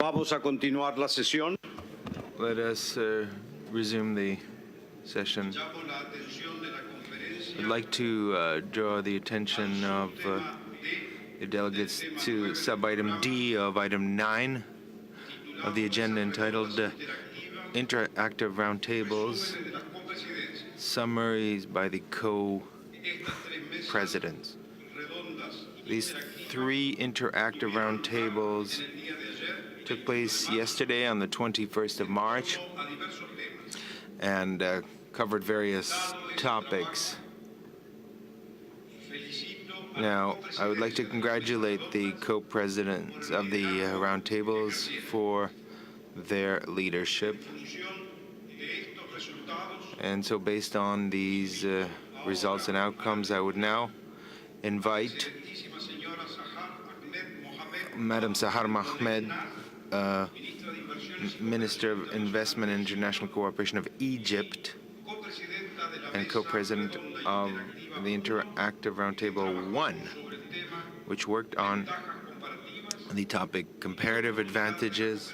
Vamos a continuar la sesión. Let us resume the session. I'd like to draw the attention of the delegates to sub-item D of item 9 of the agenda entitled Interactive Roundtables, Summaries by the Co-Presidents. These 3 interactive roundtables took place yesterday on the 21st of March and covered various topics. Now, I would like to congratulate the co-presidents of the roundtables for their leadership. And so based on these results and outcomes, I would now invite Madam Sahar Mohammed, Minister of Investment and International Cooperation of Egypt and co-president of the Interactive Roundtable 1, which worked on the topic Comparative Advantages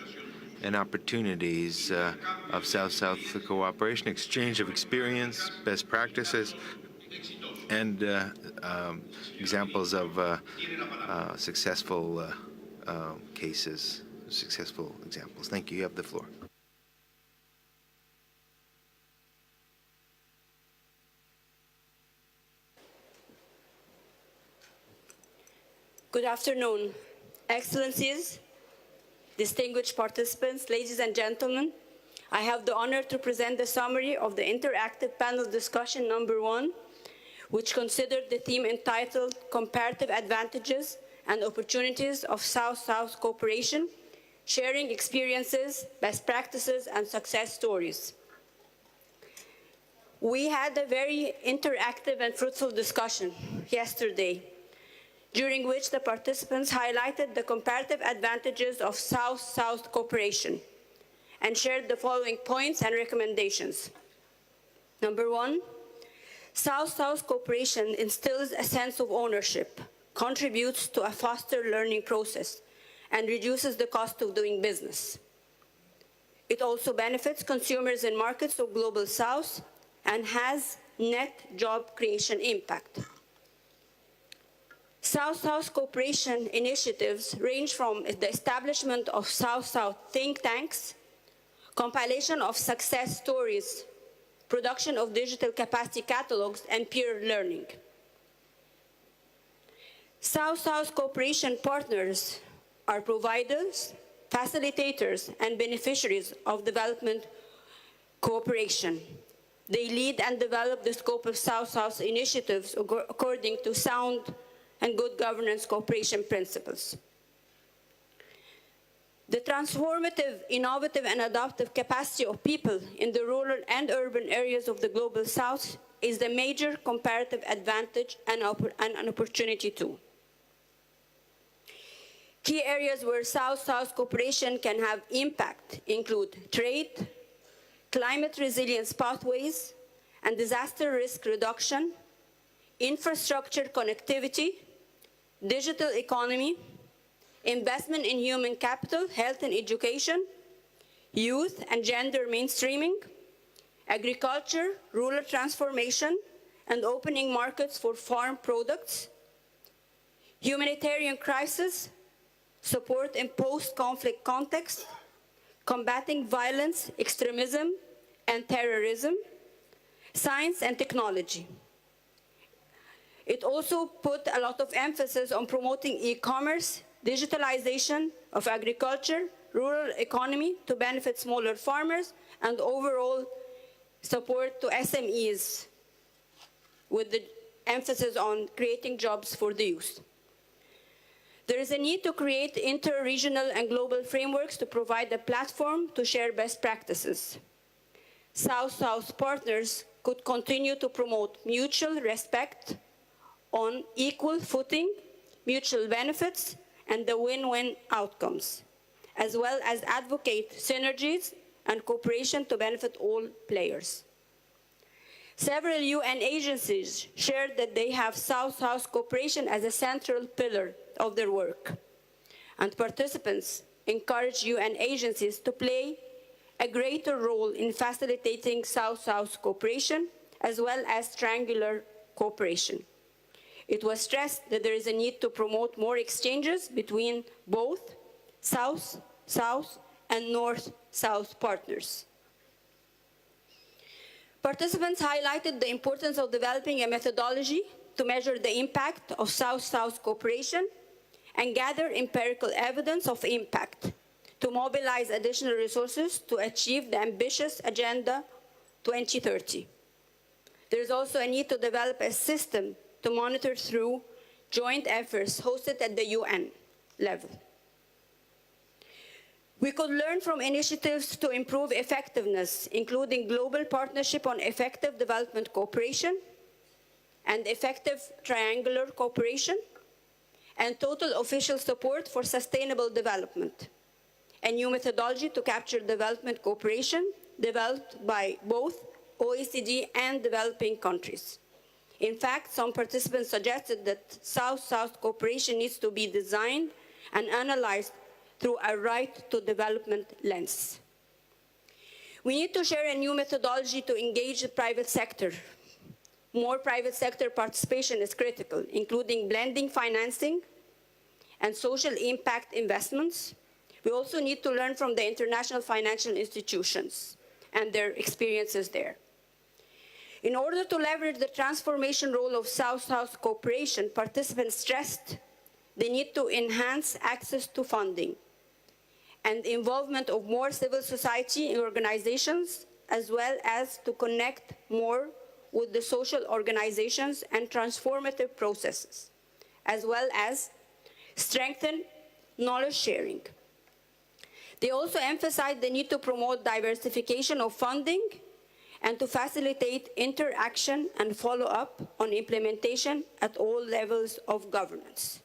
and Opportunities of South-South cooperation, exchange of experience, best practices, and examples of successful cases, successful examples. Thank you. You have the floor. Good afternoon, Excellencies, distinguished participants, ladies and gentlemen. I have the honor to present the summary of the interactive panel discussion number 1, which considered the theme entitled Comparative Advantages and Opportunities of South-South Cooperation, Sharing Experiences, Best Practices, and Success Stories. We had a very interactive and fruitful discussion yesterday, during which the participants highlighted the comparative advantages of South-South cooperation and shared the following points and recommendations. Number 1, South-South cooperation instills a sense of ownership, contributes to a faster learning process, and reduces the cost of doing business. It also benefits consumers in markets of Global South and has net job creation impact. South-South cooperation initiatives range from the establishment of South-South think tanks, compilation of success stories, production of digital capacity catalogs, and peer learning. South-South cooperation partners are providers, facilitators, and beneficiaries of development cooperation. They lead and develop the scope of South-South initiatives according to sound and good governance cooperation principles. The transformative, innovative, and adaptive capacity of people in the rural and urban areas of the Global South is the major comparative advantage and an opportunity too. Key areas where South-South cooperation can have impact include trade, climate resilience pathways, and disaster risk reduction, infrastructure connectivity, digital economy, investment in human capital, health and education, youth and gender mainstreaming, agriculture, rural transformation, and opening markets for farm products, humanitarian crisis, support in post-conflict context, combating violence, extremism, and terrorism, science and technology. It also put a lot of emphasis on promoting e-commerce, digitalization of agriculture, rural economy to benefit smaller farmers, and overall support to SMEs with the emphasis on creating jobs for the youth. There is a need to create inter-regional and global frameworks to provide a platform to share best practices. South-South partners could continue to promote mutual respect on equal footing, mutual benefits, and the win-win outcomes, as well as advocate synergies and cooperation to benefit all players. Several UN agencies shared that they have South-South cooperation as a central pillar of their work, and participants encourage UN agencies to play a greater role in facilitating South-South cooperation as well as triangular cooperation. It was stressed that there is a need to promote more exchanges between both South-South and North-South partners. Participants highlighted the importance of developing a methodology to measure the impact of South-South cooperation and gather empirical evidence of impact to mobilize additional resources to achieve the ambitious Agenda 2030. There is also a need to develop a system to monitor through joint efforts hosted at the UN level. We could learn from initiatives to improve effectiveness, including Global Partnership on Effective Development Cooperation and Effective Triangular Cooperation, and Total Official Support for Sustainable Development, a new methodology to capture development cooperation developed by both OECD and developing countries. In fact, some participants suggested that South-South cooperation needs to be designed and analyzed through a right to development lens. We need to share a new methodology to engage the private sector. More private sector participation is critical, including blending financing and social impact investments. We also need to learn from the international financial institutions and their experiences there. In order to leverage the transformation role of South-South cooperation, participants stressed the need to enhance access to funding and involvement of more civil society organizations, as well as to connect more with the social organizations and transformative processes, as well as strengthen knowledge sharing. They also emphasized the need to promote diversification of funding and to facilitate interaction and follow-up on implementation at all levels of governance.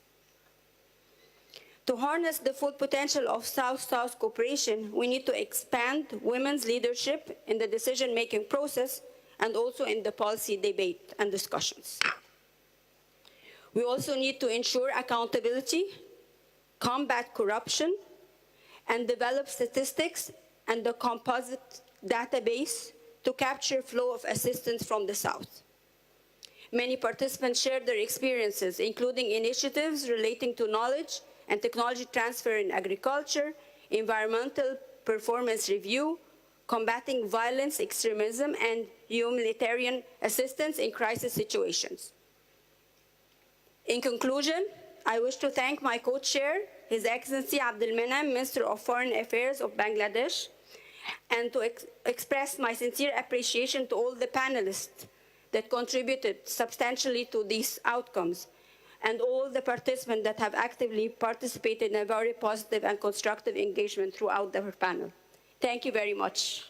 To harness the full potential of South-South cooperation, we need to expand women's leadership in the decision-making process and also in the policy debate and discussions. We also need to ensure accountability, combat corruption, and develop statistics and the composite database to capture flow of assistance from the South. Many participants shared their experiences, including initiatives relating to knowledge and technology transfer in agriculture, environmental performance review, combating violence, extremism, and humanitarian assistance in crisis situations. In conclusion, I wish to thank my co-chair, His Excellency Abdul Menam, Minister of Foreign Affairs of Bangladesh, and to express my sincere appreciation to all the panelists that contributed substantially to these outcomes, and all the participants that have actively participated in a very positive and constructive engagement throughout the panel. Thank you very much.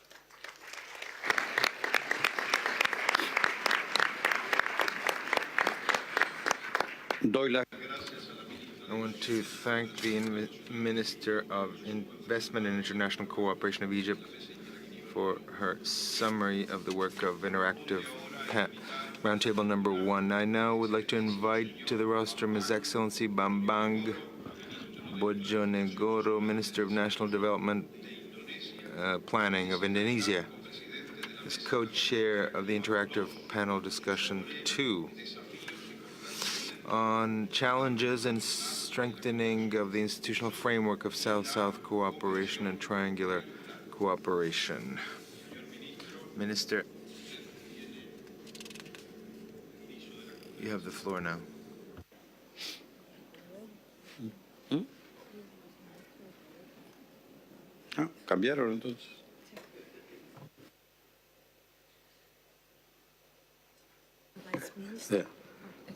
I want to thank the Minister of Investment and International Cooperation of Egypt for her summary of the work of Interactive Roundtable number 1. I now would like to invite to the rostrum His Excellency Bambang Bojonegoro, Minister of National Development Planning of Indonesia, as co-chair of the Interactive Panel Discussion 2 on challenges and strengthening of the institutional framework of South-South cooperation and triangular cooperation. Minister, you have the floor now. ¿Cambiaron entonces?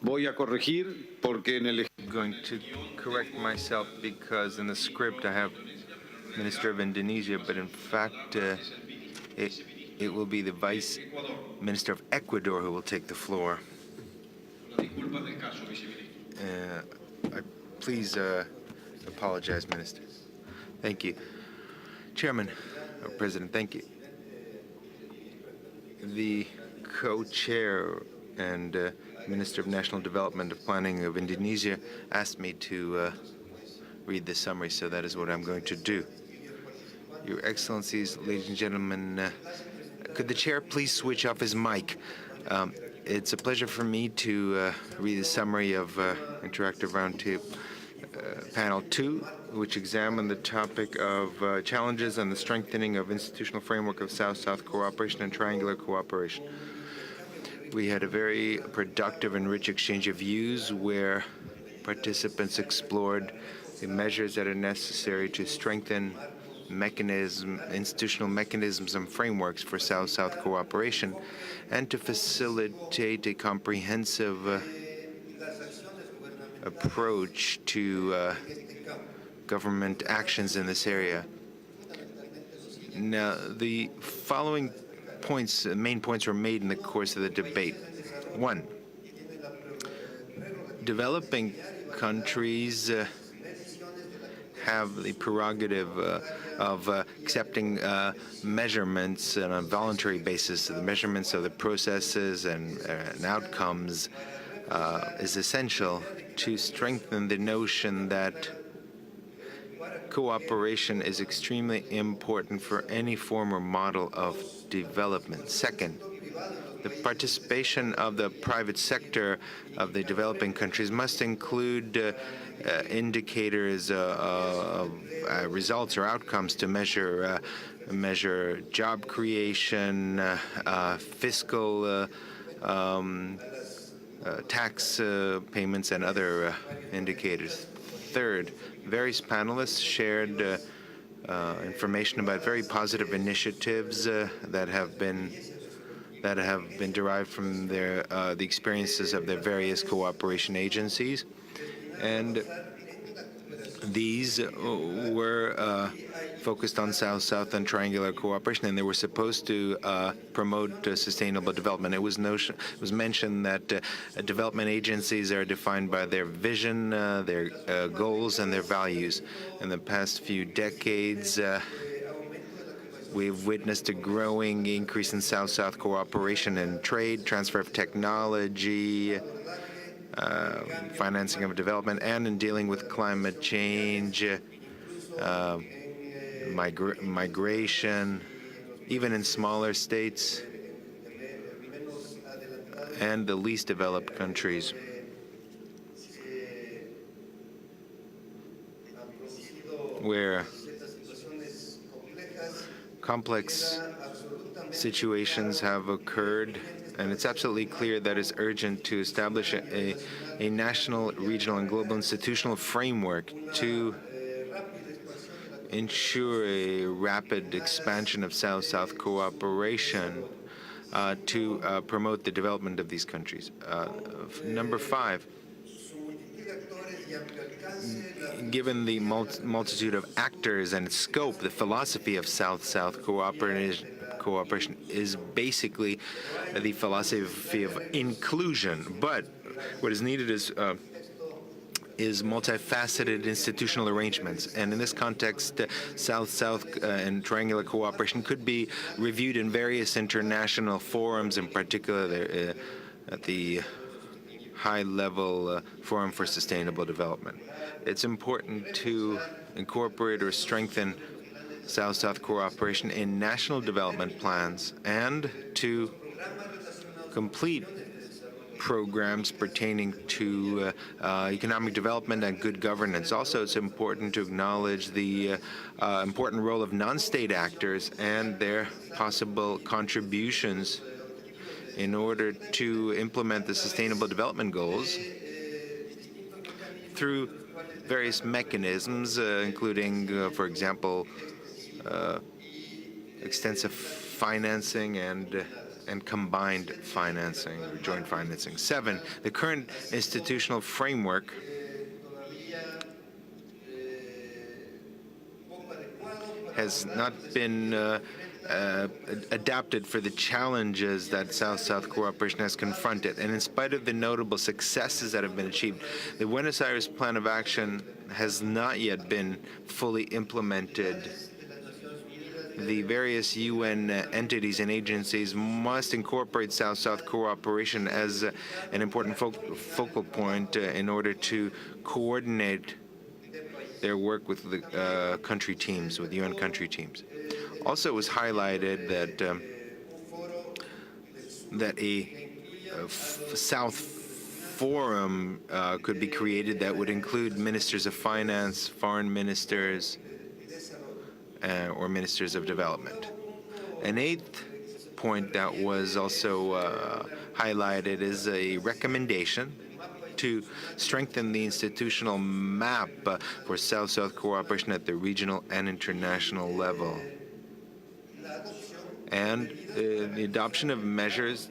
Voy a corregir porque en el... I'm going to correct myself because in the script I have Minister of Indonesia, but in fact it will be the Vice Minister of Ecuador who will take the floor. Please apologize, Minister. Thank you. Chairman, or President, thank you. The co-chair and Minister of National Development and Planning of Indonesia asked me to read the summary, so that is what I'm going to do. Your Excellencies, ladies and gentlemen, could the chair please switch off his mic? It's a pleasure for me to read the summary of Interactive Roundtable Panel 2, which examined the topic of challenges and the strengthening of institutional framework of South-South cooperation and triangular cooperation. We had a very productive and rich exchange of views where participants explored the measures that are necessary to strengthen institutional mechanisms and frameworks for South-South cooperation and to facilitate a comprehensive approach to government actions in this area. Now, the following main points were made in the course of the debate. 1, developing countries have the prerogative of accepting measurements on a voluntary basis. The measurements of the processes and outcomes is essential to strengthen the notion that cooperation is extremely important for any form or model of development. Second, the participation of the private sector of the developing countries must include indicators of results or outcomes to measure job creation, fiscal tax payments, and other indicators. Third, various panelists shared information about very positive initiatives that have been derived from the experiences of their various cooperation agencies, and these were focused on South-South and triangular cooperation, and they were supposed to promote sustainable development. It was mentioned that development agencies are defined by their vision, their goals, and their values. In the past few decades, we've witnessed a growing increase in South-South cooperation in trade, transfer of technology, financing of development, and in dealing with climate change, migration, even in smaller states and the least developed countries. Where complex situations have occurred, and it's absolutely clear that it's urgent to establish a national, regional, and global institutional framework to ensure a rapid expansion of South-South cooperation to promote the development of these countries. Number 5, given the multitude of actors and scope, the philosophy of South-South cooperation is basically the philosophy of inclusion. But what is needed is multifaceted institutional arrangements. And in this context, South-South and triangular cooperation could be reviewed in various international forums, in particular at the high-level Forum for Sustainable Development. It's important to incorporate or strengthen South-South cooperation in national development plans and to complete programs pertaining to economic development and good governance. Also, it's important to acknowledge the important role of non-state actors and their possible contributions in order to implement the Sustainable Development Goals through various mechanisms, including, for example, extensive financing and combined financing or joint financing. 7, the current institutional framework has not been adapted for the challenges that South-South cooperation has confronted. And in spite of the notable successes that have been achieved, the Buenos Aires Plan of Action has not yet been fully implemented. The various UN entities and agencies must incorporate South-South cooperation as an important focal point in order to coordinate their work with the country teams, with UN country teams. Also, it was highlighted that a South Forum could be created that would include ministers of finance, foreign ministers, or ministers of development. An eighth point that was also highlighted is a recommendation to strengthen the institutional map for South-South cooperation at the regional and international level, and the adoption of measures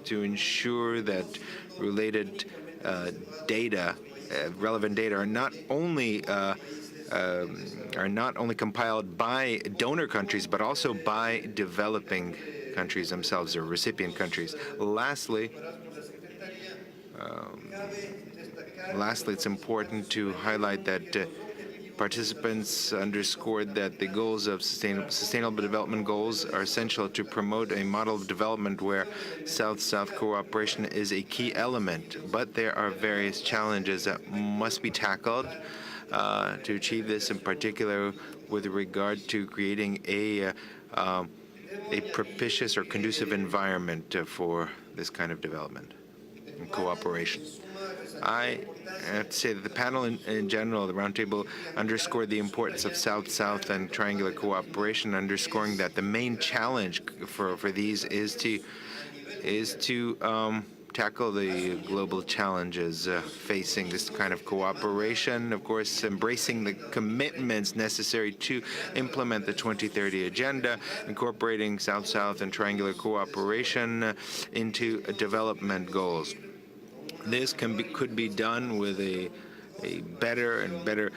to ensure that related data, relevant data, are not only compiled by donor countries, but also by developing countries themselves, or recipient countries. Lastly, it's important to highlight that participants underscored that the goals of sustainable development goals are essential to promote a model of development where South-South cooperation is a key element, but there are various challenges that must be tackled to achieve this, in particular with regard to creating a propitious or conducive environment for this kind of development and cooperation. I have to say that the panel in general, the roundtable, underscored the importance of South-South and triangular cooperation, underscoring that the main challenge for these is to tackle the global challenges facing this kind of cooperation. Of course, embracing the commitments necessary to implement the 2030 Agenda, incorporating South-South and triangular cooperation into development goals. This could be done with a better and better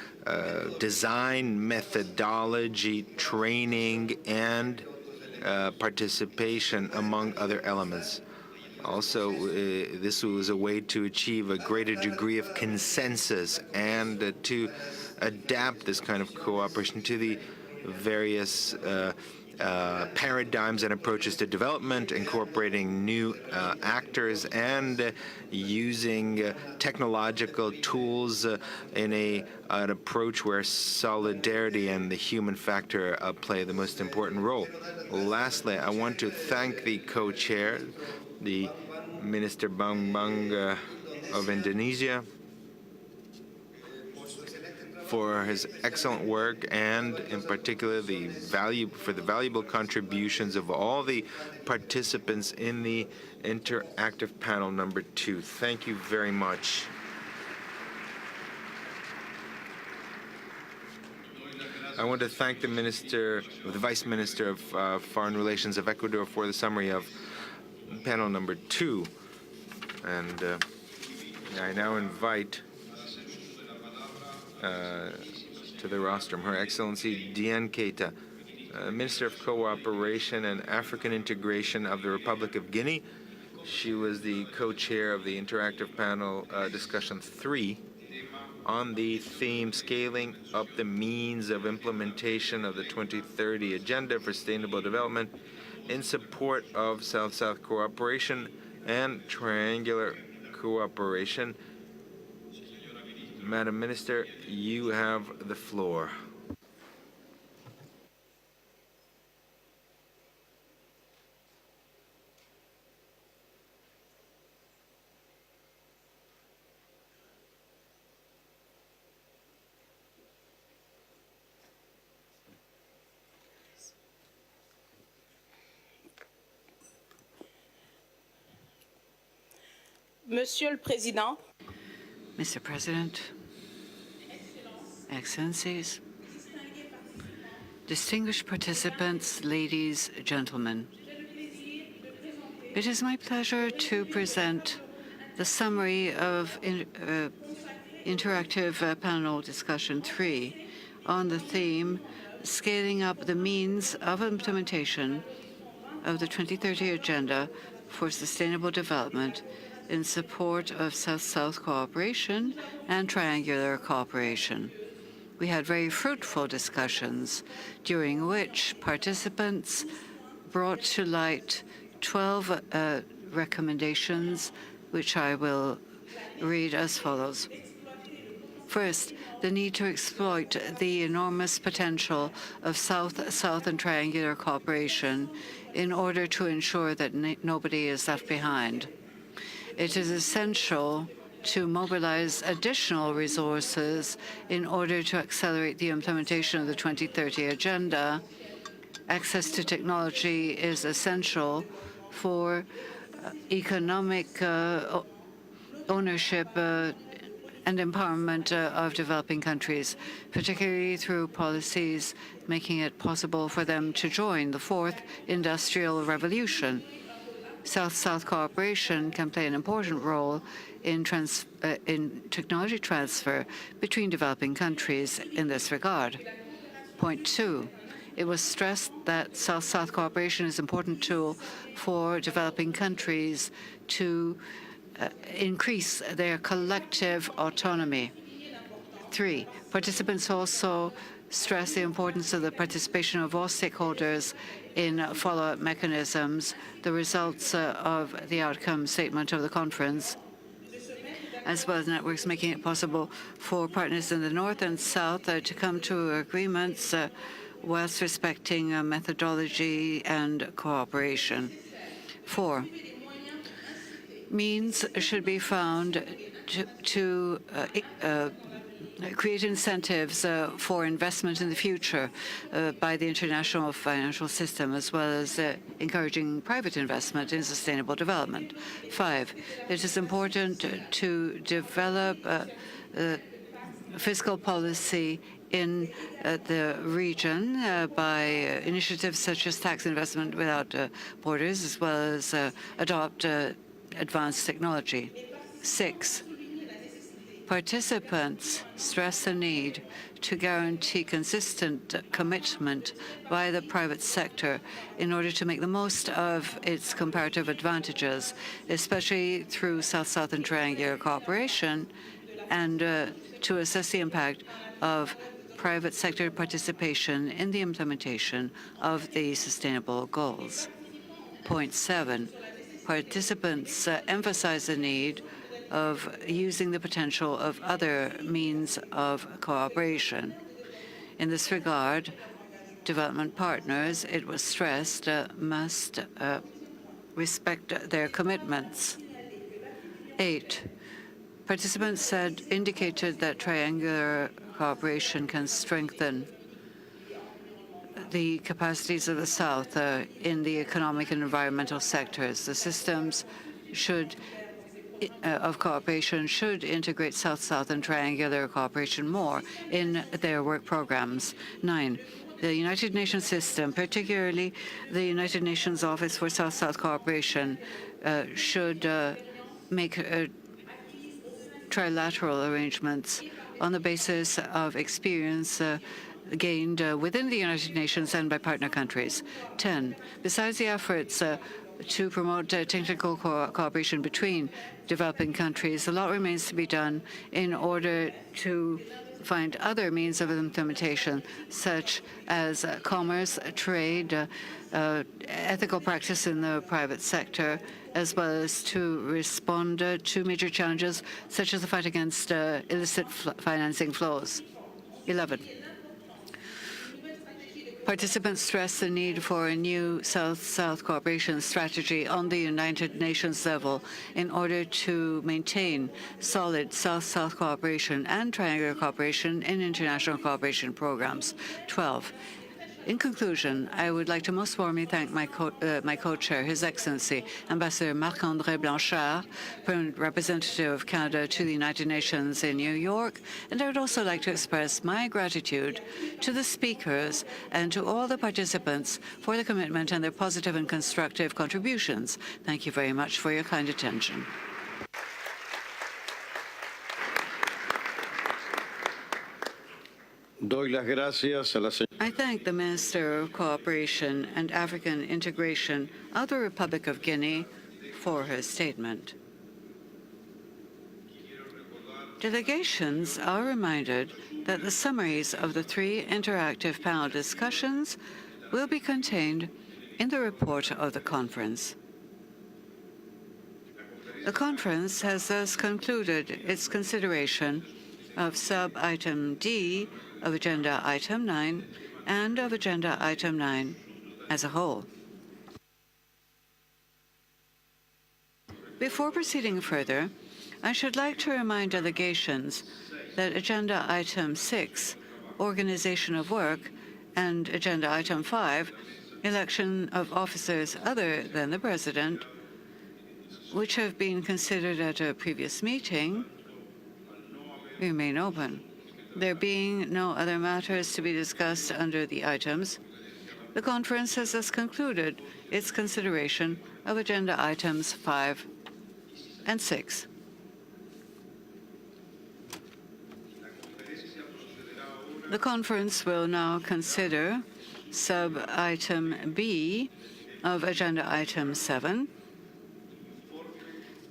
design methodology, training, and participation, among other elements. Also, this was a way to achieve a greater degree of consensus and to adapt this kind of cooperation to the various paradigms and approaches to development, incorporating new actors and using technological tools in an approach where solidarity and the human factor play the most important role. Lastly, I want to thank the co-chair, the Minister Bambang of Indonesia, for his excellent work, and in particular the valuable contributions of all the participants in the interactive panel number 2. Thank you very much. I want to thank the Vice Minister of Foreign Relations of Ecuador for the summary of panel number 2. And I now invite to the rostrum Her Excellency Diane Keita, Minister of Cooperation and African Integration of the Republic of Guinea. She was the co-chair of the interactive panel discussion 3 on the theme Scaling Up the Means of Implementation of the 2030 Agenda for Sustainable Development in support of South-South cooperation and triangular cooperation. Madam Minister, you have the floor. Monsieur le Président, Mr. President, Excellencies, distinguished participants, ladies, gentlemen, it is my pleasure to present the summary of interactive panel discussion 3 on the theme Scaling Up the Means of Implementation of the 2030 Agenda for Sustainable Development in support of South-South cooperation and triangular cooperation. We had very fruitful discussions during which participants brought to light 12 recommendations, which I will read as follows. First, the need to exploit the enormous potential of South-South and triangular cooperation in order to ensure that nobody is left behind. It is essential to mobilize additional resources in order to accelerate the implementation of the 2030 Agenda. Access to technology is essential for economic ownership and empowerment of developing countries, particularly through policies making it possible for them to join the fourth industrial revolution. South-South cooperation can play an important role in technology transfer between developing countries in this regard. Point 2. It was stressed that South-South cooperation is an important tool for developing countries to increase their collective autonomy. 3. Participants also stress the importance of the participation of all stakeholders in follow-up mechanisms, the results of the outcome statement of the conference, as well as networks making it possible for partners in the North and South to come to agreements whilst respecting methodology and cooperation. 4. Means should be found to create incentives for investment in the future by the international financial system, as well as encouraging private investment in sustainable development. 5. It is important to develop fiscal policy in the region by initiatives such as tax investment without borders, as well as adopt advanced technology. 6. Participants stress the need to guarantee consistent commitment by the private sector in order to make the most of its comparative advantages, especially through South-South and triangular cooperation, and to assess the impact of private sector participation in the implementation of the sustainable goals. Point 7. Participants emphasize the need of using the potential of other means of cooperation. In this regard, development partners, it was stressed, must respect their commitments. 8. Participants indicated that triangular cooperation can strengthen the capacities of the South in the economic and environmental sectors. The systems of cooperation should integrate South-South and triangular cooperation more in their work programs. 9. The United Nations system, particularly the United Nations Office for South-South Cooperation, should make trilateral arrangements on the basis of experience gained within the United Nations and by partner countries. 10. Besides the efforts to promote technical cooperation between developing countries, a lot remains to be done in order to find other means of implementation, such as commerce, trade, ethical practice in the private sector, as well as to respond to major challenges, such as the fight against illicit financing flows. 11. Participants stress the need for a new South-South cooperation strategy on the United Nations level in order to maintain solid South-South cooperation and triangular cooperation in international cooperation programs. 12. In conclusion, I would like to most warmly thank my co-chair, His Excellency, Ambassador Marc-André Blanchard, permanent representative of Canada to the United Nations in New York, and I would also like to express my gratitude to the speakers and to all the participants for their commitment and their positive and constructive contributions. Thank you very much for your kind attention. I thank the Minister of Cooperation and African Integration of the Republic of Guinea for her statement. Delegations are reminded that the summaries of the 3 interactive panel discussions will be contained in the report of the conference. The conference has thus concluded its consideration of sub-item D of Agenda Item 9 and of Agenda Item 9 as a whole. Before proceeding further, I should like to remind delegations that Agenda Item 6, Organization of Work, and Agenda Item 5, Election of Officers other than the President, which have been considered at a previous meeting, remain open. There being no other matters to be discussed under the items, the conference has thus concluded its consideration of Agenda Items 5 and 6. The conference will now consider sub-item B of Agenda Item 7,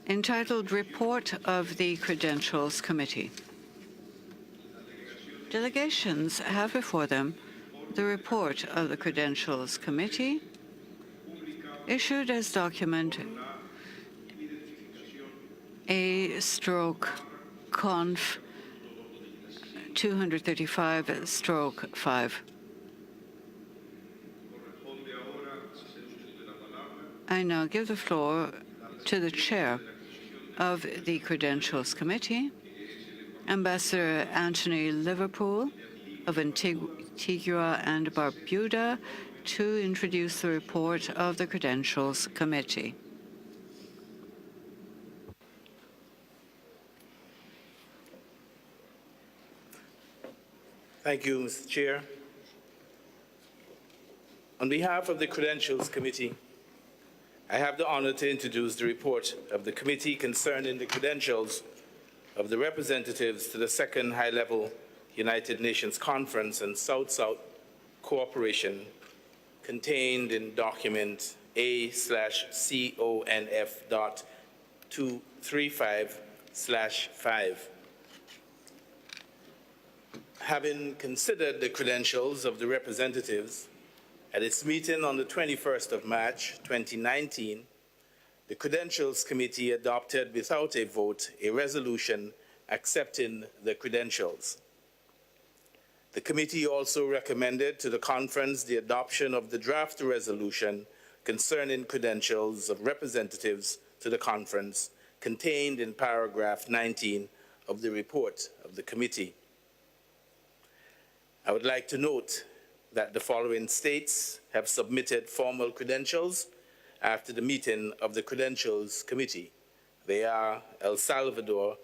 entitled Report of the Credentials Committee. Delegations have before them the report of the Credentials Committee, issued as document A/Conf 235/5. I now give the floor to the chair of the Credentials Committee, Ambassador Anthony Liverpool of Antigua and Barbuda, to introduce the report of the Credentials Committee. Thank you, Mr. Chair. On behalf of the Credentials Committee, I have the honor to introduce the report of the committee concerning the credentials of the representatives to the second high-level United Nations Conference and South-South Cooperation, contained in document A/CONF.235/5. Having considered the credentials of the representatives at its meeting on the 21st of March, 2019, the Credentials Committee adopted without a vote a resolution accepting the credentials. The committee also recommended to the conference the adoption of the draft resolution concerning credentials of representatives to the conference, contained in paragraph 19 of the report of the committee. I would like to note that the following states have submitted formal credentials after the meeting of the Credentials Committee. They are El Salvador,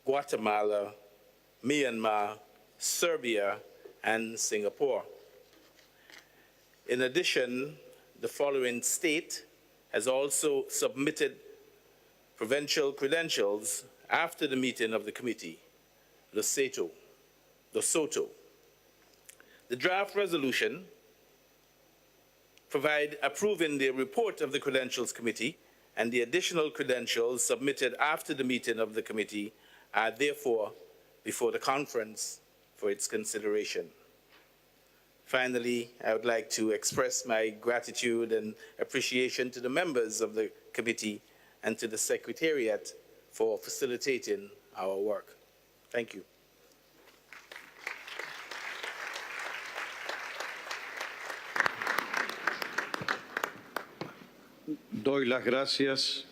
Guatemala, Myanmar, Serbia, and Singapore. In addition, the following state has also submitted provincial credentials after the meeting of the committee: Lesotho. The draft resolution approving the report of the Credentials Committee and the additional credentials submitted after the meeting of the committee are therefore before the conference for its consideration. Finally, I would like to express my gratitude and appreciation to the members of the committee and to the Secretariat for facilitating our work. Thank you. Doy las gracias.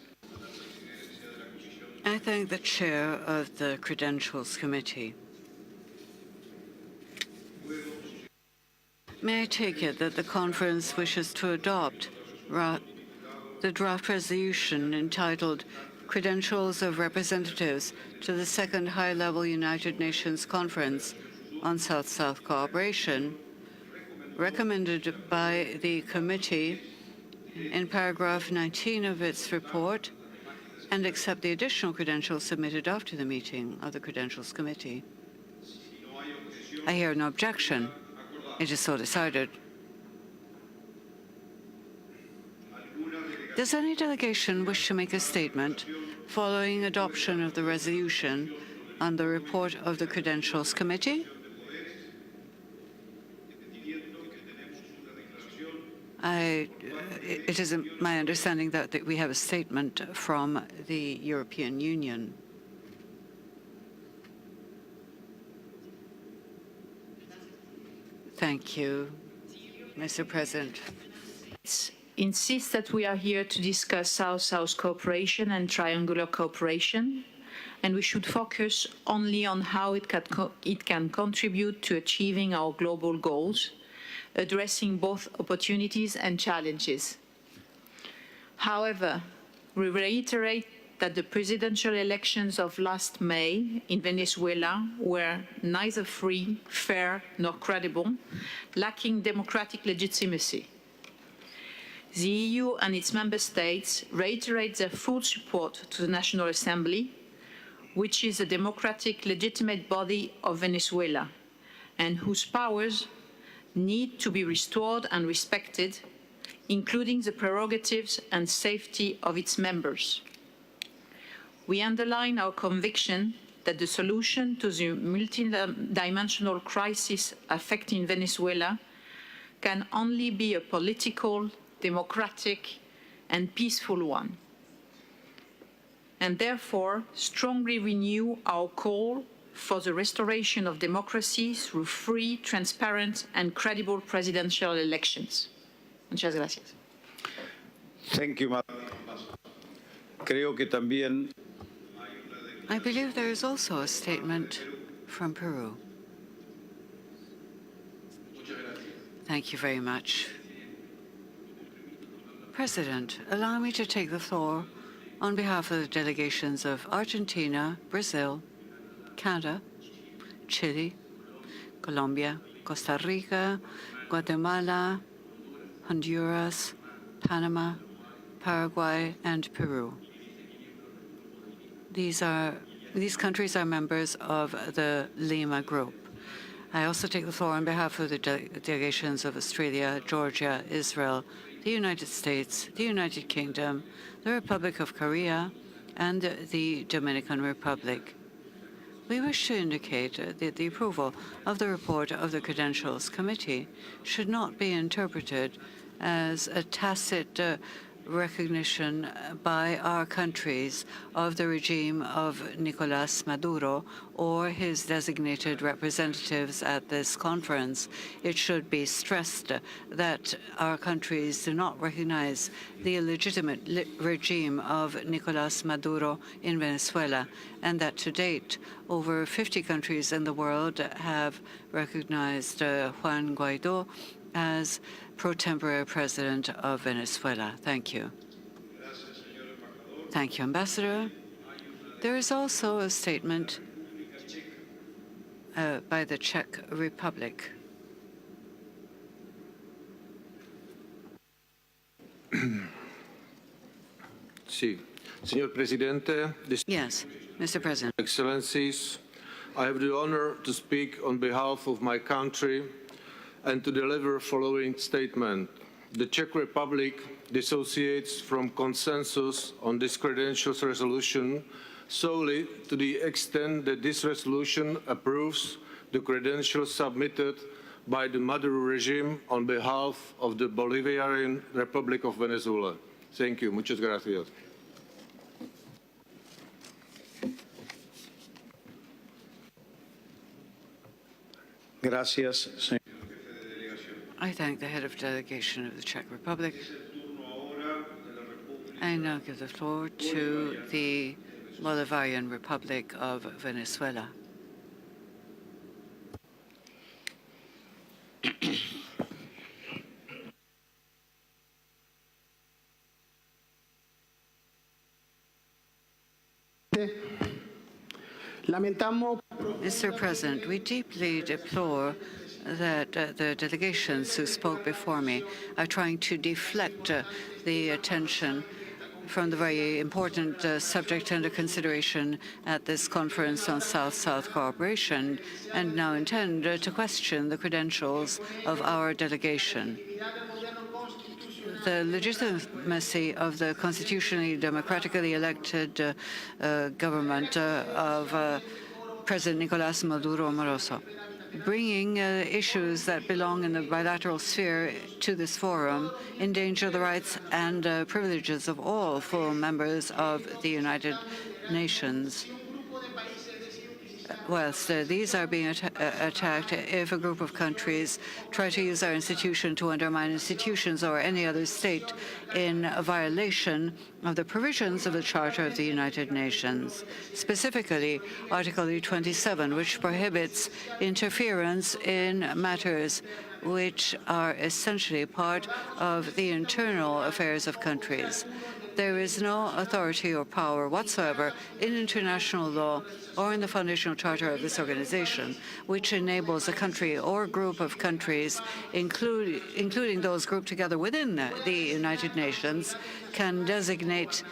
I thank the chair of the Credentials Committee. May I take it that the conference wishes to adopt the draft resolution entitled Credentials of Representatives to the Second High-Level United Nations Conference on South-South Cooperation, recommended by the committee in paragraph 19 of its report, and accept the additional credentials submitted after the meeting of the Credentials Committee? I hear no objection. It is so decided. Does any delegation wish to make a statement following adoption of the resolution on the report of the Credentials Committee? It is my understanding that we have a statement from the European Union. Thank you, Mr. President. Insists that we are here to discuss South-South cooperation and triangular cooperation, and we should focus only on how it can contribute to achieving our global goals, addressing both opportunities and challenges. However, we reiterate that the presidential elections of last May in Venezuela were neither free, fair, nor credible, lacking democratic legitimacy. The EU and its member states reiterate their full support to the National Assembly, which is a democratic, legitimate body of Venezuela, and whose powers need to be restored and respected, including the prerogatives and safety of its members. We underline our conviction that the solution to the multidimensional crisis affecting Venezuela can only be a political, democratic, and peaceful one, and therefore strongly renew our call for the restoration of democracy through free, transparent, and credible presidential elections. Muchas gracias. Thank you, Madam. Creo que también I believe there is also a statement from Peru. Thank you very much. President, allow me to take the floor on behalf of the delegations of Argentina, Brazil, Canada, Chile, Colombia, Costa Rica, Guatemala, Honduras, Panama, Paraguay, and Peru. These countries are members of the Lima Group. I also take the floor on behalf of the delegations of Australia, Georgia, Israel, the United States, the United Kingdom, the Republic of Korea, and the Dominican Republic. We wish to indicate that the approval of the report of the Credentials Committee should not be interpreted as a tacit recognition by our countries of the regime of Nicolás Maduro or his designated representatives at this conference. It should be stressed that our countries do not recognize the illegitimate regime of Nicolás Maduro in Venezuela, and that to date, over 50 countries in the world have recognized Juan Guaidó as pro tempore president of Venezuela. Thank you. Thank you, Ambassador. There is also a statement by the Czech Republic. Sí. Señor Presidente, Yes, Mr. President. Excellencies, I have the honor to speak on behalf of my country and to deliver following statement. The Czech Republic dissociates from consensus on this credentials resolution solely to the extent that this resolution approves the credentials submitted by the Maduro regime on behalf of the Bolivarian Republic of Venezuela. Thank you. Muchas gracias. gracias, señor. I thank the head of delegation of the Czech Republic. I now give the floor to the Bolivarian Republic of Venezuela. Mr. President, we deeply deplore that the delegations who spoke before me are trying to deflect the attention from the very important subject under consideration at this conference on South-South cooperation, and now intend to question the credentials of our delegation. The legitimacy of the constitutionally democratically elected government of President Nicolás Maduro Moroso, bringing issues that belong in the bilateral sphere to this forum endanger the rights and privileges of all full members of the United Nations. whilst these are being attacked, if a group of countries try to use our institution to undermine institutions or any other state in a violation of the provisions of the Charter of the United Nations, specifically Article 27, which prohibits interference in matters which are essentially part of the internal affairs of countries. There is no authority or power whatsoever in international law or in the foundational charter of this organization which enables a country or group of countries, including those grouped together within the United Nations, can designate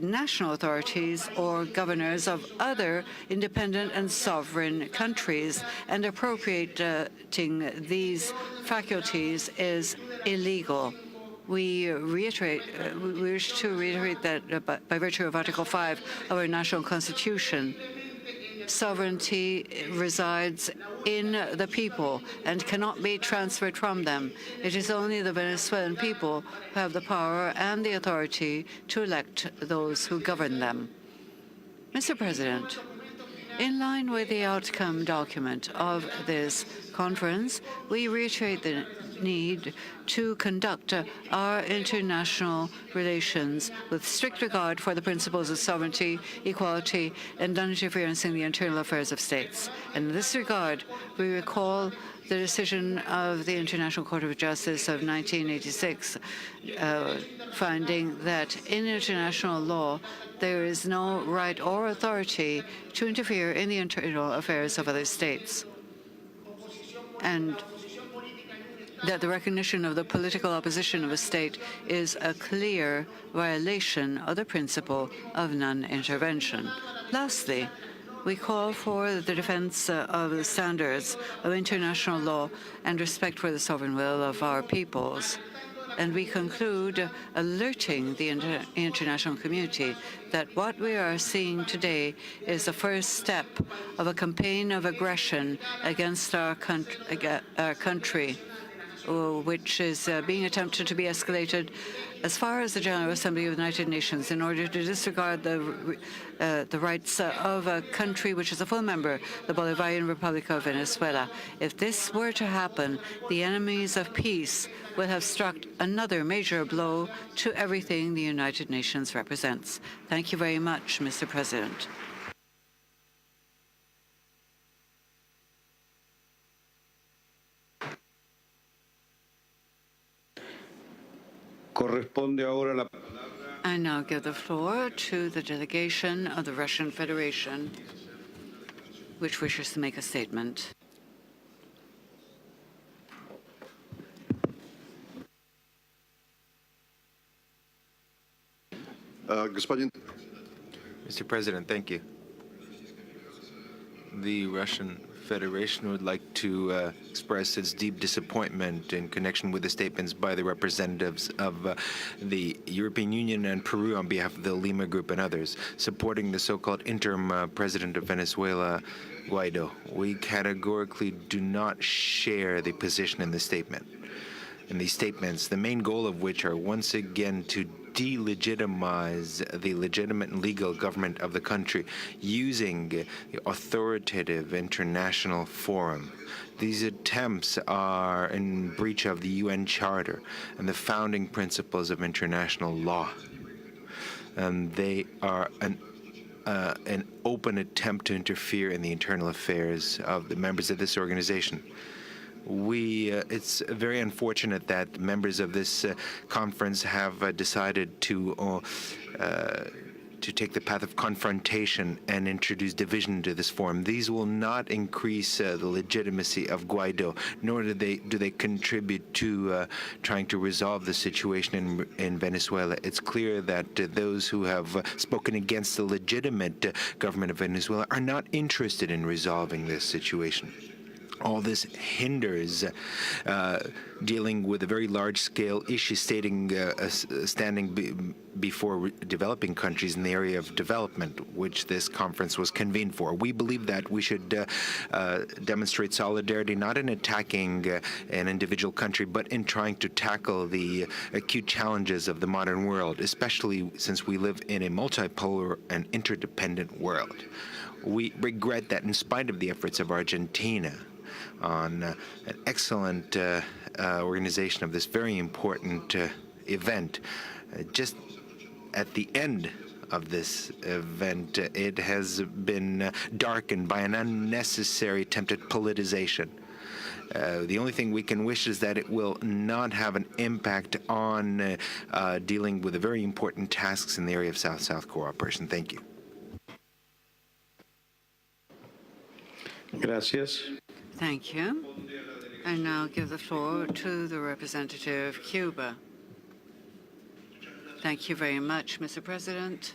national authorities or governors of other independent and sovereign countries, and appropriating these faculties is illegal. We wish to reiterate that by virtue of Article 5 of our national constitution, sovereignty resides in the people and cannot be transferred from them. It is only the Venezuelan people who have the power and the authority to elect those who govern them. Mr. President, in line with the outcome document of this conference, we reiterate the need to conduct our international relations with strict regard for the principles of sovereignty, equality, and non-interference in the internal affairs of states. And in this regard, we recall the decision of the International Court of Justice of 1986, finding that in international law, there is no right or authority to interfere in the internal affairs of other states, and that the recognition of the political opposition of a state is a clear violation of the principle of non-intervention. Lastly, we call for the defense of the standards of international law and respect for the sovereign will of our peoples. And we conclude alerting the international community that what we are seeing today is the first step of a campaign of aggression against our country, which is being attempted to be escalated as far as the General Assembly of the United Nations in order to disregard the rights of a country which is a full member, the Bolivarian Republic of Venezuela. If this were to happen, the enemies of peace will have struck another major blow to everything the United Nations represents. Thank you very much, Mr. President. Corresponde ahora la I now give the floor to the delegation of the Russian Federation, which wishes to make a statement. Mr. President, thank you. The Russian Federation would like to express its deep disappointment in connection with the statements by the representatives of the European Union and Peru on behalf of the Lima Group and others, supporting the so-called interim president of Venezuela, Guaido. We categorically do not share the position in the statement. In these statements, the main goal of which are once again to delegitimize the legitimate and legal government of the country using the authoritative international forum. These attempts are in breach of the UN Charter and the founding principles of international law. And they are an open attempt to interfere in the internal affairs of the members of this organization. It's very unfortunate that members of this conference have decided to take the path of confrontation and introduce division into this forum. These will not increase the legitimacy of Guaido, nor do they contribute to trying to resolve the situation in Venezuela. It's clear that those who have spoken against the legitimate government of Venezuela are not interested in resolving this situation. All this hinders dealing with a very large-scale issue standing before developing countries in the area of development, which this conference was convened for. We believe that we should demonstrate solidarity not in attacking an individual country, but in trying to tackle the acute challenges of the modern world, especially since we live in a multipolar and interdependent world. We regret that in spite of the efforts of Argentina on an excellent organization of this very important event, just at the end of this event, it has been darkened by an unnecessary attempt at politicization. The only thing we can wish is that it will not have an impact on dealing with the very important tasks in the area of South-South cooperation. Thank you. Gracias. Thank you. I now give the floor to the representative of Cuba. Thank you very much, Mr. President.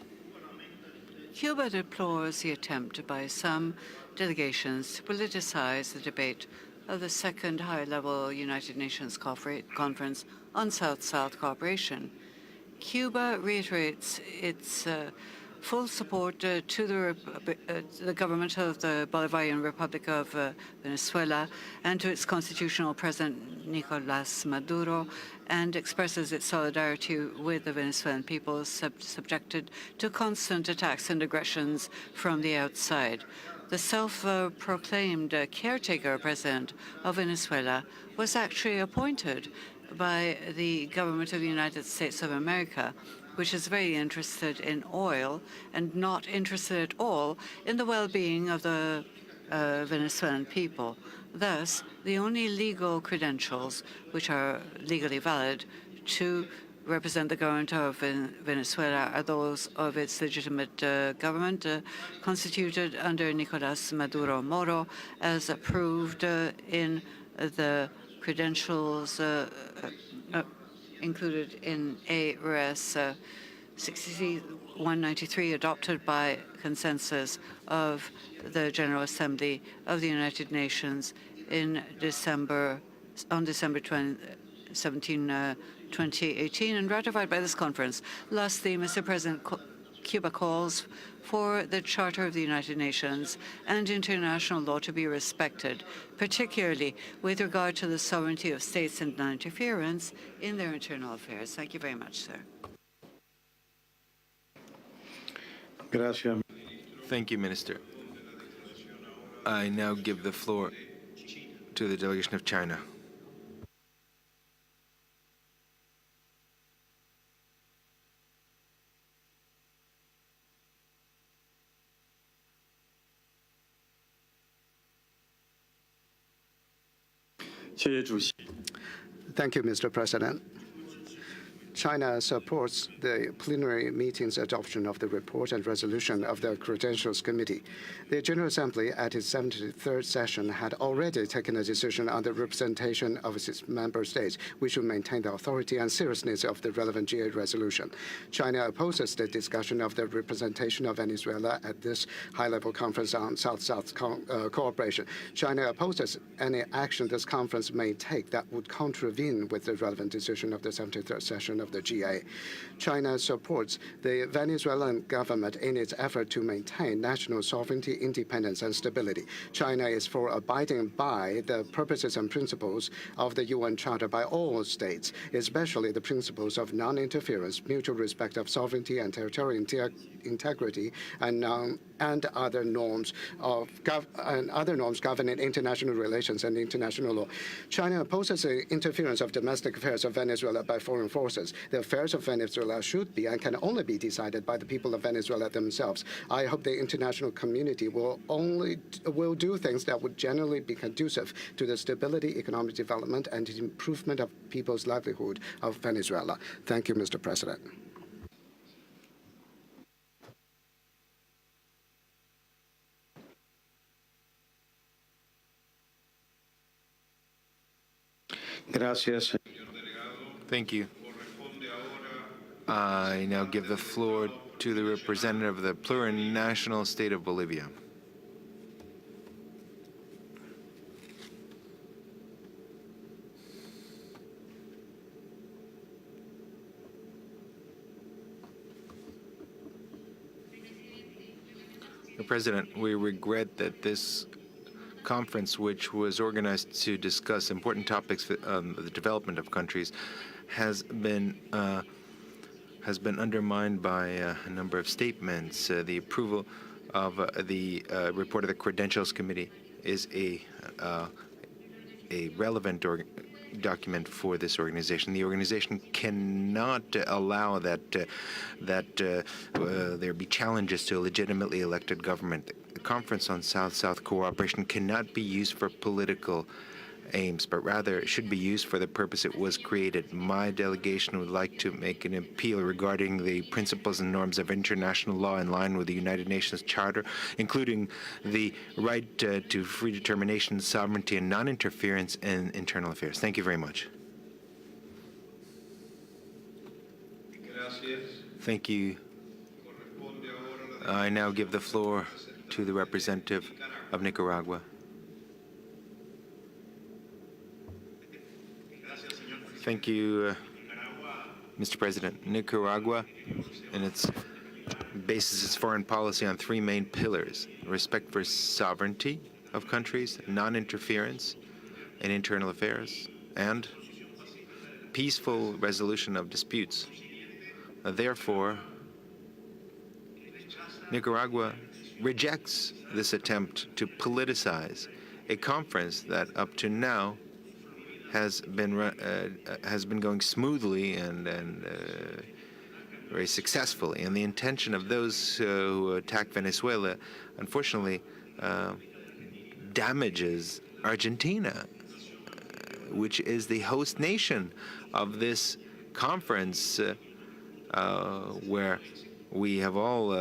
Cuba deplores the attempt by some delegations to politicize the debate of the second high-level United Nations Conference on South-South cooperation. Cuba reiterates its full support to the government of the Bolivarian Republic of Venezuela and to its constitutional president, Nicolás Maduro, and expresses its solidarity with the Venezuelan people subjected to constant attacks and aggressions from the outside. The self-proclaimed caretaker president of Venezuela was actually appointed by the government of the United States of America, which is very interested in oil and not interested at all in the well-being of the Venezuelan people. Thus, the only legal credentials which are legally valid to represent the government of Venezuela are those of its legitimate government, constituted under Nicolás Maduro Moro, as approved in the credentials included in ARS 6193, adopted by consensus of the General Assembly of the United Nations on December 17, 2018, and ratified by this conference. Lastly, Mr. President, Cuba calls for the Charter of the United Nations and international law to be respected, particularly with regard to the sovereignty of states and non-interference in their internal affairs. Thank you very much, sir. Gracias. Thank you, Minister. I now give the floor to the delegation of China. Thank you, Mr. President. China supports the plenary meeting's adoption of the report and resolution of the Credentials Committee. The General Assembly, at its 73rd session, had already taken a decision on the representation of its member states, which should maintain the authority and seriousness of the relevant GA resolution. China opposes the discussion of the representation of Venezuela at this high-level conference on South-South cooperation. China opposes any action this conference may take that would contravene with the relevant decision of the 73rd session of the GA. China supports the Venezuelan government in its effort to maintain national sovereignty, independence, and stability. China is for abiding by the purposes and principles of the UN Charter by all states, especially the principles of non-interference, mutual respect of sovereignty and territorial integrity, and other norms governing international relations and international law. China opposes the interference of domestic affairs of Venezuela by foreign forces. The affairs of Venezuela should be and can only be decided by the people of Venezuela themselves. I hope the international community will do things that would generally be conducive to the stability, economic development, and improvement of people's livelihood of Venezuela. Thank you, Mr. President. Gracias. Thank you. I now give the floor to the representative of the plurinational state of Bolivia. Mr. President, we regret that this conference, which was organized to discuss important topics for the development of countries, has been undermined by a number of statements. The approval of the report of the Credentials Committee is a relevant document for this organization. The organization cannot allow that there be challenges to a legitimately elected government. The Conference on South-South Cooperation cannot be used for political aims, but rather it should be used for the purpose it was created. My delegation would like to make an appeal regarding the principles and norms of international law in line with the United Nations Charter, including the right to free determination, sovereignty, and non-interference in internal affairs. Thank you very much. Thank you. I now give the floor to the representative of Nicaragua. Thank you, Mr. President. Nicaragua, and its bases its foreign policy on three main pillars: respect for sovereignty of countries, non-interference in internal affairs, and peaceful resolution of disputes. Therefore, Nicaragua rejects this attempt to politicize a conference that up to now has been going smoothly and very successfully. And the intention of those who attack Venezuela, unfortunately, damages Argentina, which is the host nation of this conference, where we have all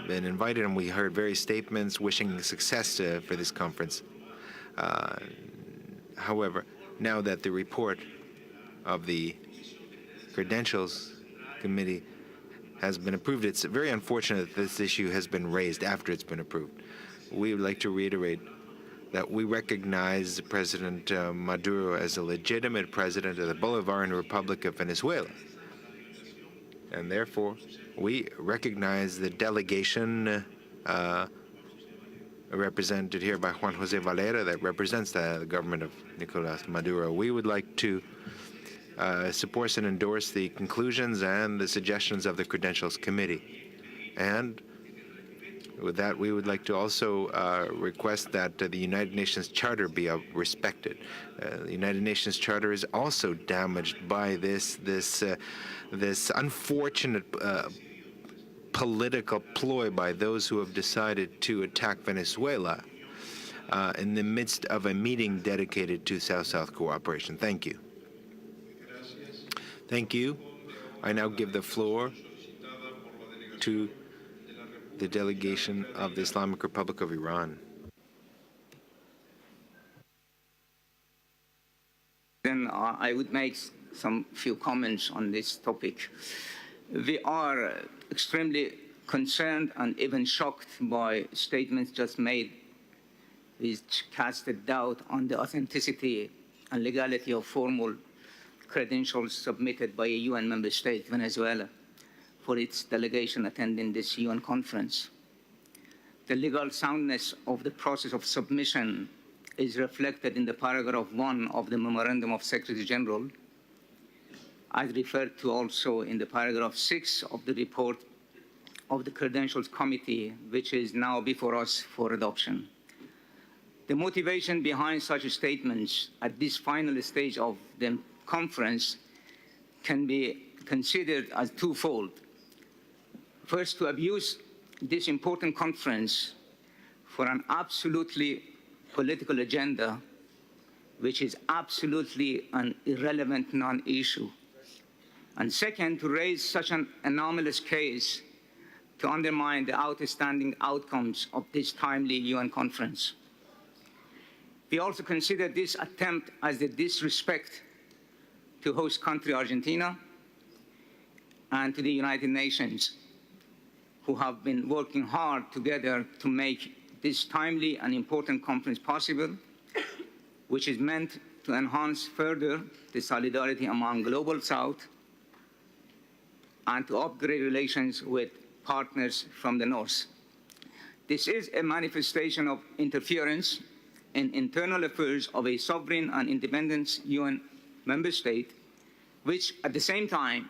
been invited, and we heard various statements wishing success for this conference. However, now that the report of the Credentials Committee has been approved, it's very unfortunate that this issue has been raised after it's been approved. We would like to reiterate that we recognize President Maduro as a legitimate president of the Bolivarian Republic of Venezuela. And therefore, we recognize the delegation represented here by Juan Jose Valera that represents the government of Nicolas Maduro. We would like to support and endorse the conclusions and the suggestions of the Credentials Committee. And with that, we would like to also request that the United Nations Charter be respected. The United Nations Charter is also damaged by this unfortunate political ploy by those who have decided to attack Venezuela in the midst of a meeting dedicated to South-South cooperation. Thank you. Thank you. I now give the floor to the delegation of the Islamic Republic of Iran. Then I would make some few comments on this topic. We are extremely concerned and even shocked by statements just made which cast a doubt on the authenticity and legality of formal credentials submitted by a UN member state, Venezuela, for its delegation attending this UN conference. The legal soundness of the process of submission is reflected in the paragraph 1 of the Memorandum of Secretary General, as referred to also in the paragraph 6 of the report of the Credentials Committee, which is now before us for adoption. The motivation behind such statements at this final stage of the conference can be considered as twofold. First, to abuse this important conference for an absolutely political agenda, which is absolutely an irrelevant non-issue. And second, to raise such an anomalous case to undermine the outstanding outcomes of this timely UN conference. We also consider this attempt as a disrespect to host country Argentina and to the United Nations, who have been working hard together to make this timely and important conference possible, which is meant to enhance further the solidarity among Global South and to upgrade relations with partners from the North. This is a manifestation of interference in internal affairs of a sovereign and independent UN member state, which at the same time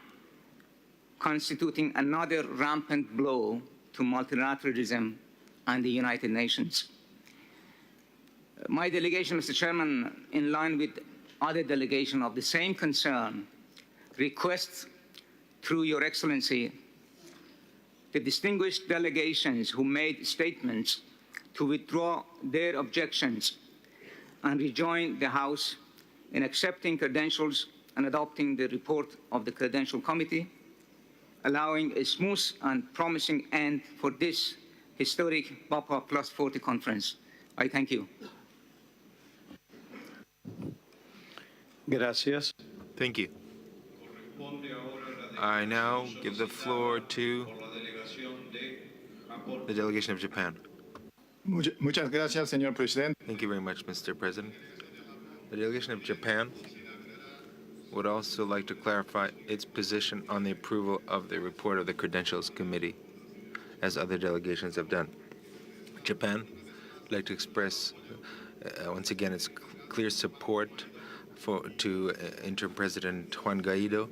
constituting another rampant blow to multilateralism and the United Nations. My delegation, Mr. Chairman, in line with other delegations of the same concern, requests through Your Excellency the distinguished delegations who made statements to withdraw their objections and rejoin the House in accepting credentials and adopting the report of the Credential Committee, allowing a smooth and promising end for this historic BAPA+40 conference. I thank you. Gracias. Thank you. I now give the floor to the delegation of Japan. Muchas gracias, señor presidente. Thank you very much, Mr. President. The delegation of Japan would also like to clarify its position on the approval of the report of the Credentials Committee, as other delegations have done. Japan would like to express once again its clear support to Interim President Juan Guaido,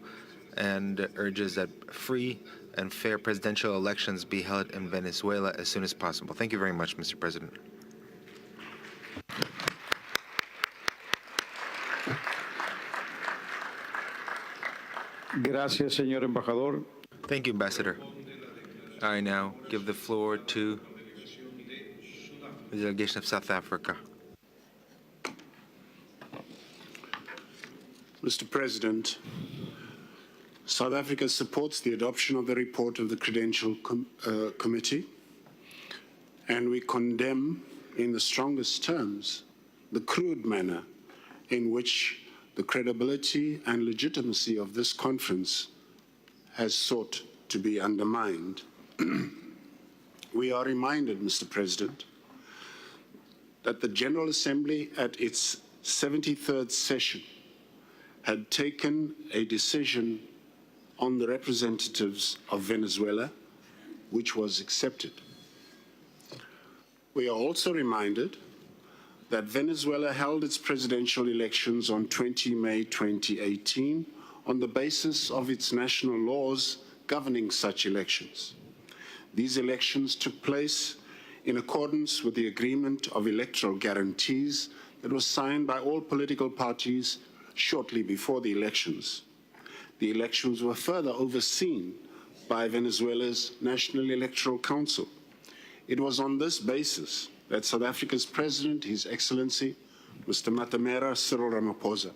and urges that free and fair presidential elections be held in Venezuela as soon as possible. Thank you very much, Mr. President. Gracias, señor embajador. Thank you, Ambassador. I now give the floor to the delegation of South Africa. Mr. President, South Africa supports the adoption of the report of the Credential Committee, and we condemn in the strongest terms the crude manner in which the credibility and legitimacy of this conference has sought to be undermined. We are reminded, Mr. President, that the General Assembly at its 73rd session had taken a decision on the representatives of Venezuela, which was accepted. We are also reminded that Venezuela held its presidential elections on 20 May 2018 on the basis of its national laws governing such elections. These elections took place in accordance with the agreement of electoral guarantees that was signed by all political parties shortly before the elections. The elections were further overseen by Venezuela's National Electoral Council. It was on this basis that South Africa's President, His Excellency, Mr. Matamela Cyril Ramaphosa,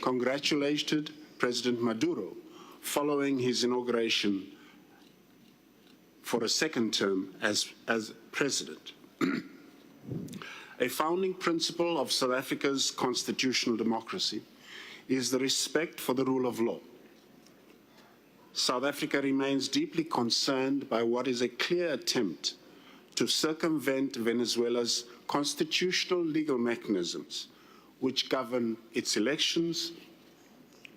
congratulated President Maduro following his inauguration for a second term as President. A founding principle of South Africa's constitutional democracy is the respect for the rule of law. South Africa remains deeply concerned by what is a clear attempt to circumvent Venezuela's constitutional legal mechanisms, which govern its elections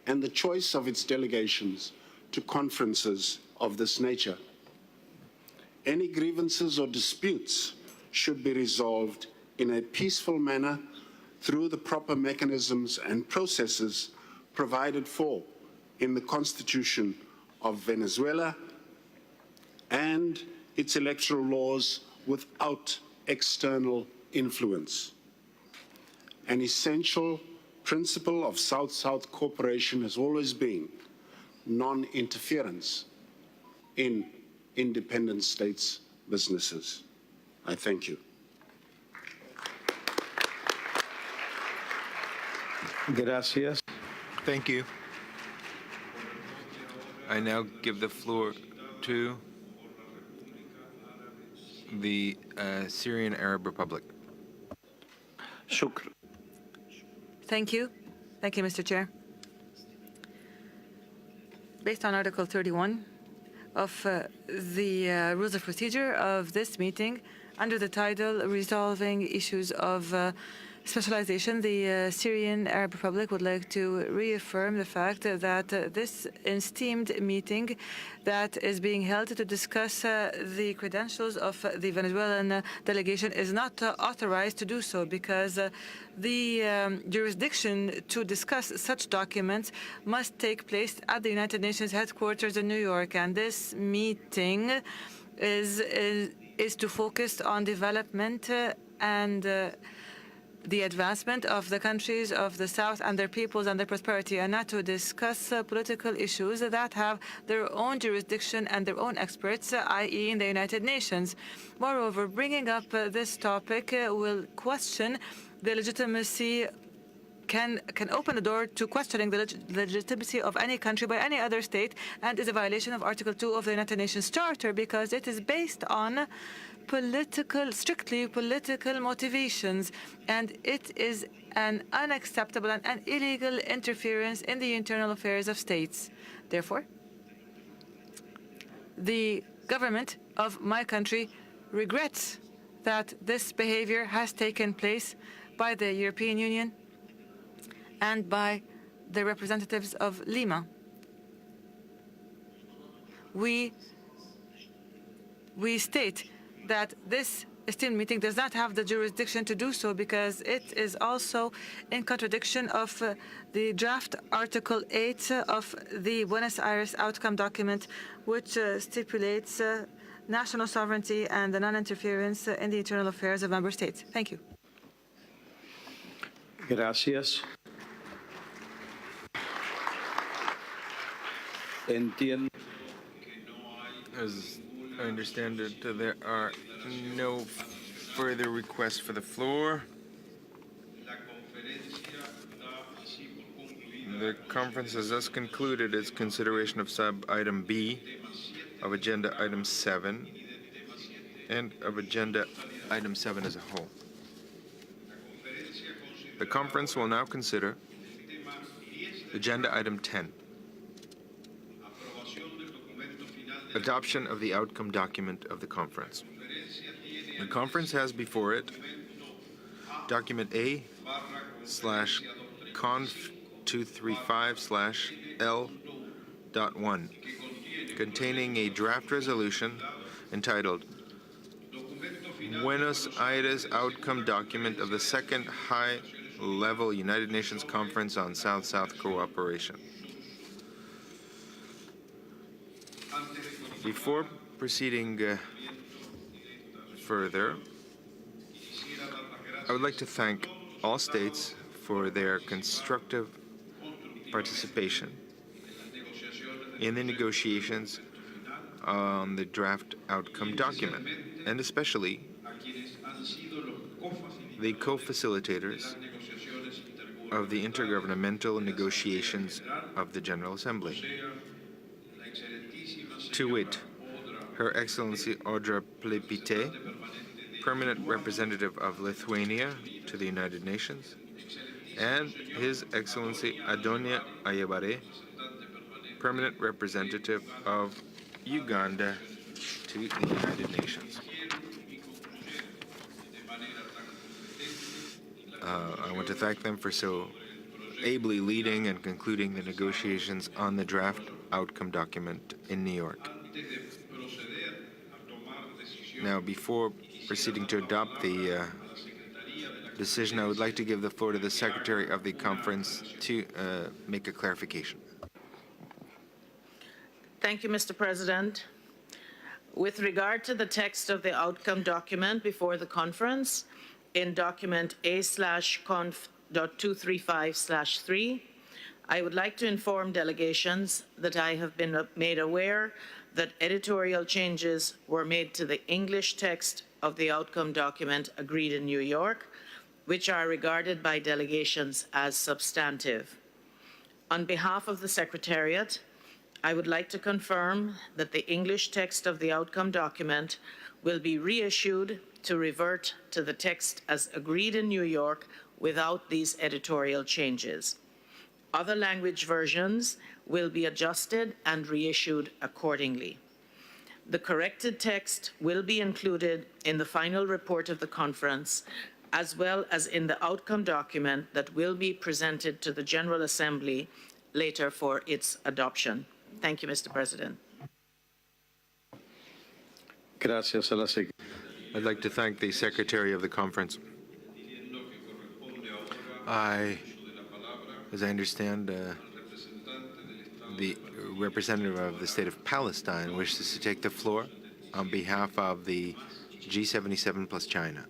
and the choice of its delegations to conferences of this nature. Any grievances or disputes should be resolved in a peaceful manner through the proper mechanisms and processes provided for in the Constitution of Venezuela and its electoral laws without external influence. An essential principle of South-South cooperation has always been non-interference in independent states' businesses. I thank you. Gracias. Thank you. I now give the floor to the Syrian Arab Republic. Thank you. Thank you, Mr. Chair. Based on Article 31 of the Rules of Procedure of this meeting, under the title Resolving Issues of specialization, the Syrian Arab Republic would like to reaffirm the fact that this esteemed meeting that is being held to discuss the credentials of the Venezuelan delegation is not authorized to do so because the jurisdiction to discuss such documents must take place at the United Nations headquarters in New York, and this meeting is to focus on development and the advancement of the countries of the South and their peoples and their prosperity, and not to discuss political issues that have their own jurisdiction and their own experts, i.e. in the United Nations. Moreover, bringing up this topic will question the legitimacy, can open the door to questioning the legitimacy of any country by any other state, and is a violation of Article 2 of the United Nations Charter because it is based on strictly political motivations, and it is an unacceptable and an illegal interference in the internal affairs of states. Therefore, the government of my country regrets that this behavior has taken place by the European Union and by the representatives of Lima. We state that this esteemed meeting does not have the jurisdiction to do so because it is also in contradiction of the draft Article 8 of the Buenos Aires Outcome Document, which stipulates national sovereignty and the non-interference in the internal affairs of member states. Thank you. Gracias. Entiendo. As I understand it, there are no further requests for the floor. The conference has thus concluded its consideration of sub-item B of Agenda Item 7 and of Agenda Item 7 as a whole. The conference will now consider Agenda Item 10. Adoption of the outcome document of the conference. The conference has before it document A/conf 235/L.1 containing a draft resolution entitled Buenos Aires Outcome Document of the Second High-Level United Nations Conference on South-South Cooperation. Before proceeding further, I would like to thank all states for their constructive participation in the negotiations on the draft outcome document, and especially the co-facilitators of the intergovernmental negotiations of the General Assembly. To wit, Her Excellency Audra Plepite, Permanent Representative of Lithuania to the United Nations, and His Excellency Adonia Ayebare, Permanent Representative of Uganda to the United Nations. I want to thank them for so ably leading and concluding the negotiations on the draft outcome document in New York. Now, before proceeding to adopt the decision, I would like to give the floor to the Secretary of the Conference to make a clarification. Thank you, Mr. President. With regard to the text of the outcome document before the conference, in document A/conf.235/3, I would like to inform delegations that I have been made aware that editorial changes were made to the English text of the outcome document agreed in New York, which are regarded by delegations as substantive. On behalf of the Secretariat, I would like to confirm that the English text of the outcome document will be reissued to revert to the text as agreed in New York without these editorial changes. Other language versions will be adjusted and reissued accordingly. The corrected text will be included in the final report of the conference as well as in the outcome document that will be presented to the General Assembly later for its adoption. Thank you, Mr. President. Gracias a la Secretaría. I'd like to thank the Secretary of the Conference. As I understand, the representative of the State of Palestine wishes to take the floor on behalf of the G77 plus China.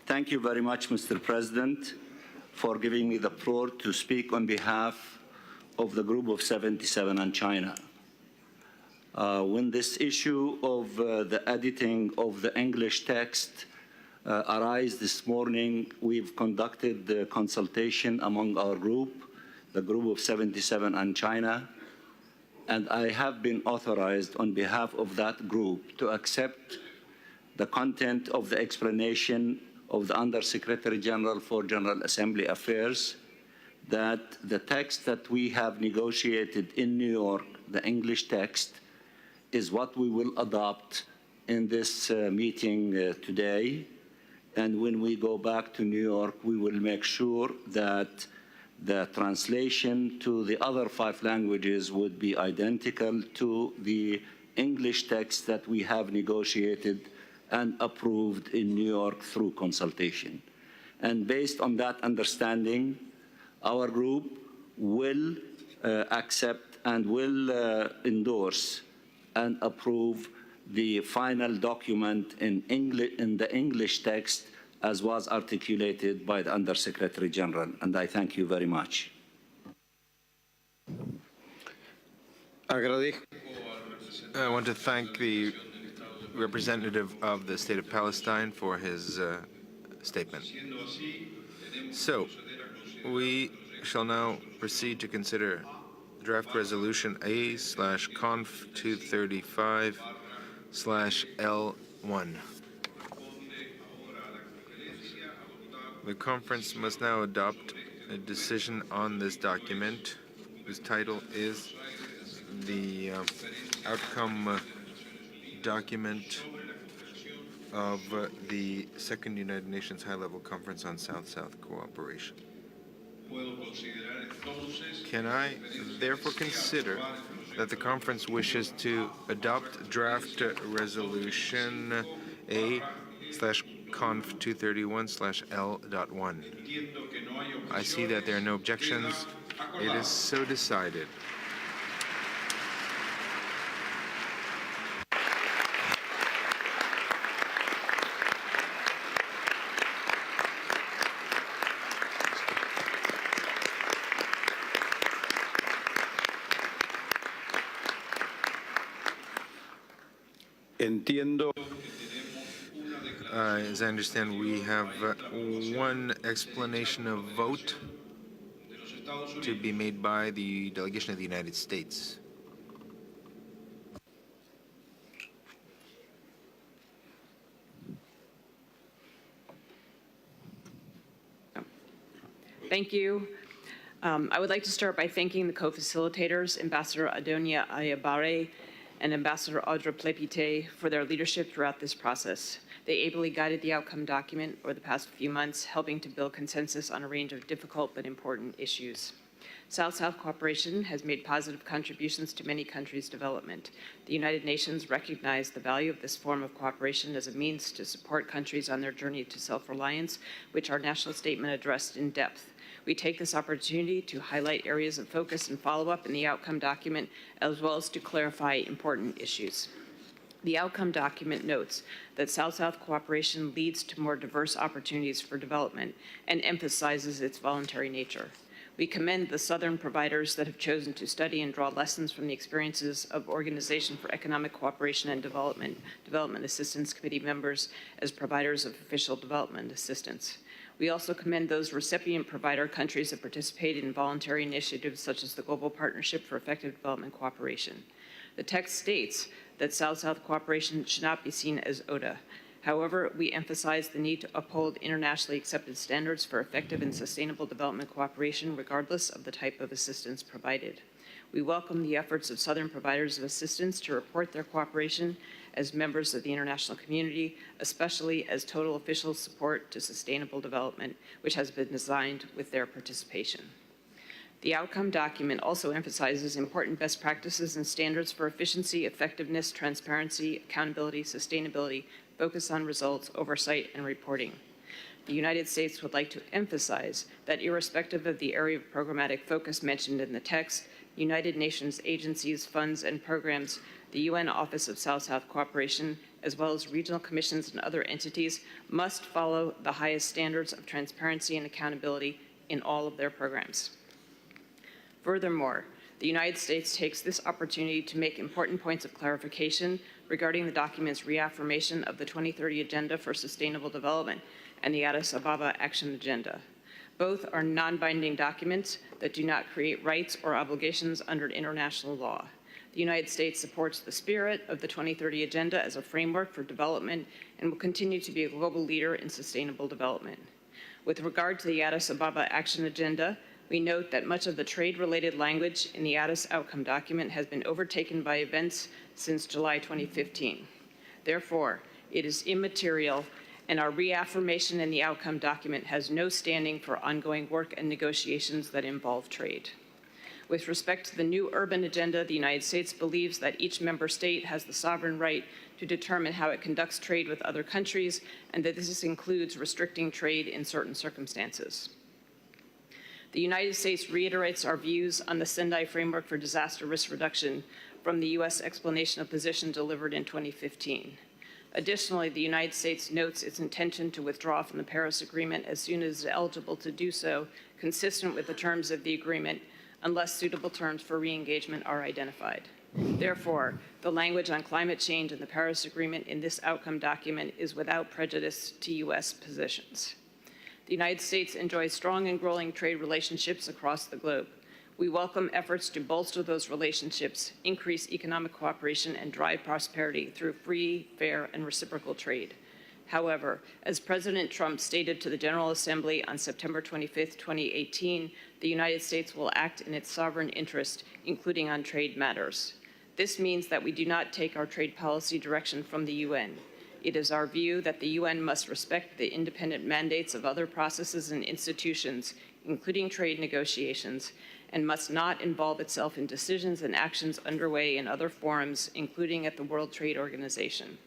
Thank you very much, Mr. President, for giving me the floor to speak on behalf of the Group of 77 and China. When this issue of the editing of the English text arose this morning, we've conducted the consultation among our group, the Group of 77 and China, and I have been authorized on behalf of that group to accept the content of the explanation of the Under-Secretary General for General Assembly Affairs, that the text that we have negotiated in New York, the English text, is what we will adopt in this meeting today. And when we go back to New York, we will make sure that the translation to the other 5 languages would be identical to the English text that we have negotiated and approved in New York through consultation. And based on that understanding, our group will accept and will endorse and approve the final document in the English text as was articulated by the Under-Secretary General. And I thank you very much. I want to thank the representative of the State of Palestine for his statement. So, we shall now proceed to consider draft resolution A/conf 235/L1. The conference must now adopt a decision on this document, whose title is the outcome document of the Second United Nations High-Level Conference on South-South Cooperation. Can I therefore consider that the conference wishes to adopt draft resolution A/conf 231/L.1? I see that there are no objections. It is so decided. Entiendo. As I understand, we have one explanation of vote to be made by the delegation of the United States. Thank you. I would like to start by thanking the co-facilitators, Ambassador Adonia Ayabare and Ambassador Audra Plepite, for their leadership throughout this process. They ably guided the outcome document over the past few months, helping to build consensus on a range of difficult but important issues. South-South cooperation has made positive contributions to many countries' development. The United Nations recognized the value of this form of cooperation as a means to support countries on their journey to self-reliance, which our national statement addressed in depth. We take this opportunity to highlight areas of focus and follow-up in the outcome document, as well as to clarify important issues. The outcome document notes that South-South cooperation leads to more diverse opportunities for development and emphasizes its voluntary nature. We commend the Southern providers that have chosen to study and draw lessons from the experiences of Organization for Economic Cooperation and Development Assistance Committee members as providers of official development assistance. We also commend those recipient provider countries that participated in voluntary initiatives such as the Global Partnership for Effective Development Cooperation. The text states that South-South cooperation should not be seen as ODA. However, we emphasize the need to uphold internationally accepted standards for effective and sustainable development cooperation, regardless of the type of assistance provided. We welcome the efforts of Southern providers of assistance to report their cooperation as members of the international community, especially as total official support to sustainable development, which has been designed with their participation. The outcome document also emphasizes important best practices and standards for efficiency, effectiveness, transparency, accountability, sustainability, focus on results, oversight, and reporting. The United States would like to emphasize that irrespective of the area of programmatic focus mentioned in the text, United Nations agencies, funds, and programs, the UN Office of South-South Cooperation, as well as regional commissions and other entities, must follow the highest standards of transparency and accountability in all of their programs. Furthermore, the United States takes this opportunity to make important points of clarification regarding the document's reaffirmation of the 2030 Agenda for Sustainable Development and the Addis Ababa Action Agenda. Both are non-binding documents that do not create rights or obligations under international law. The United States supports the spirit of the 2030 Agenda as a framework for development and will continue to be a global leader in sustainable development. With regard to the Addis Ababa Action Agenda, we note that much of the trade-related language in the Addis outcome document has been overtaken by events since July 2015. Therefore, it is immaterial, and our reaffirmation in the outcome document has no standing for ongoing work and negotiations that involve trade. With respect to the new urban agenda, the United States believes that each member state has the sovereign right to determine how it conducts trade with other countries, and that this includes restricting trade in certain circumstances. The United States reiterates our views on the Sendai Framework for Disaster Risk Reduction from the U.S. explanation of position delivered in 2015. Additionally, the United States notes its intention to withdraw from the Paris Agreement as soon as it is eligible to do so, consistent with the terms of the agreement, unless suitable terms for re-engagement are identified. Therefore, the language on climate change in the Paris Agreement in this outcome document is without prejudice to U.S. positions. The United States enjoys strong and growing trade relationships across the globe. We welcome efforts to bolster those relationships, increase economic cooperation, and drive prosperity through free, fair, and reciprocal trade. However, as President Trump stated to the General Assembly on September 25, 2018, the United States will act in its sovereign interest, including on trade matters. This means that we do not take our trade policy direction from the UN. It is our view that the UN must respect the independent mandates of other processes and institutions, including trade negotiations, and must not involve itself in decisions and actions underway in other forums, including at the World Trade Organization.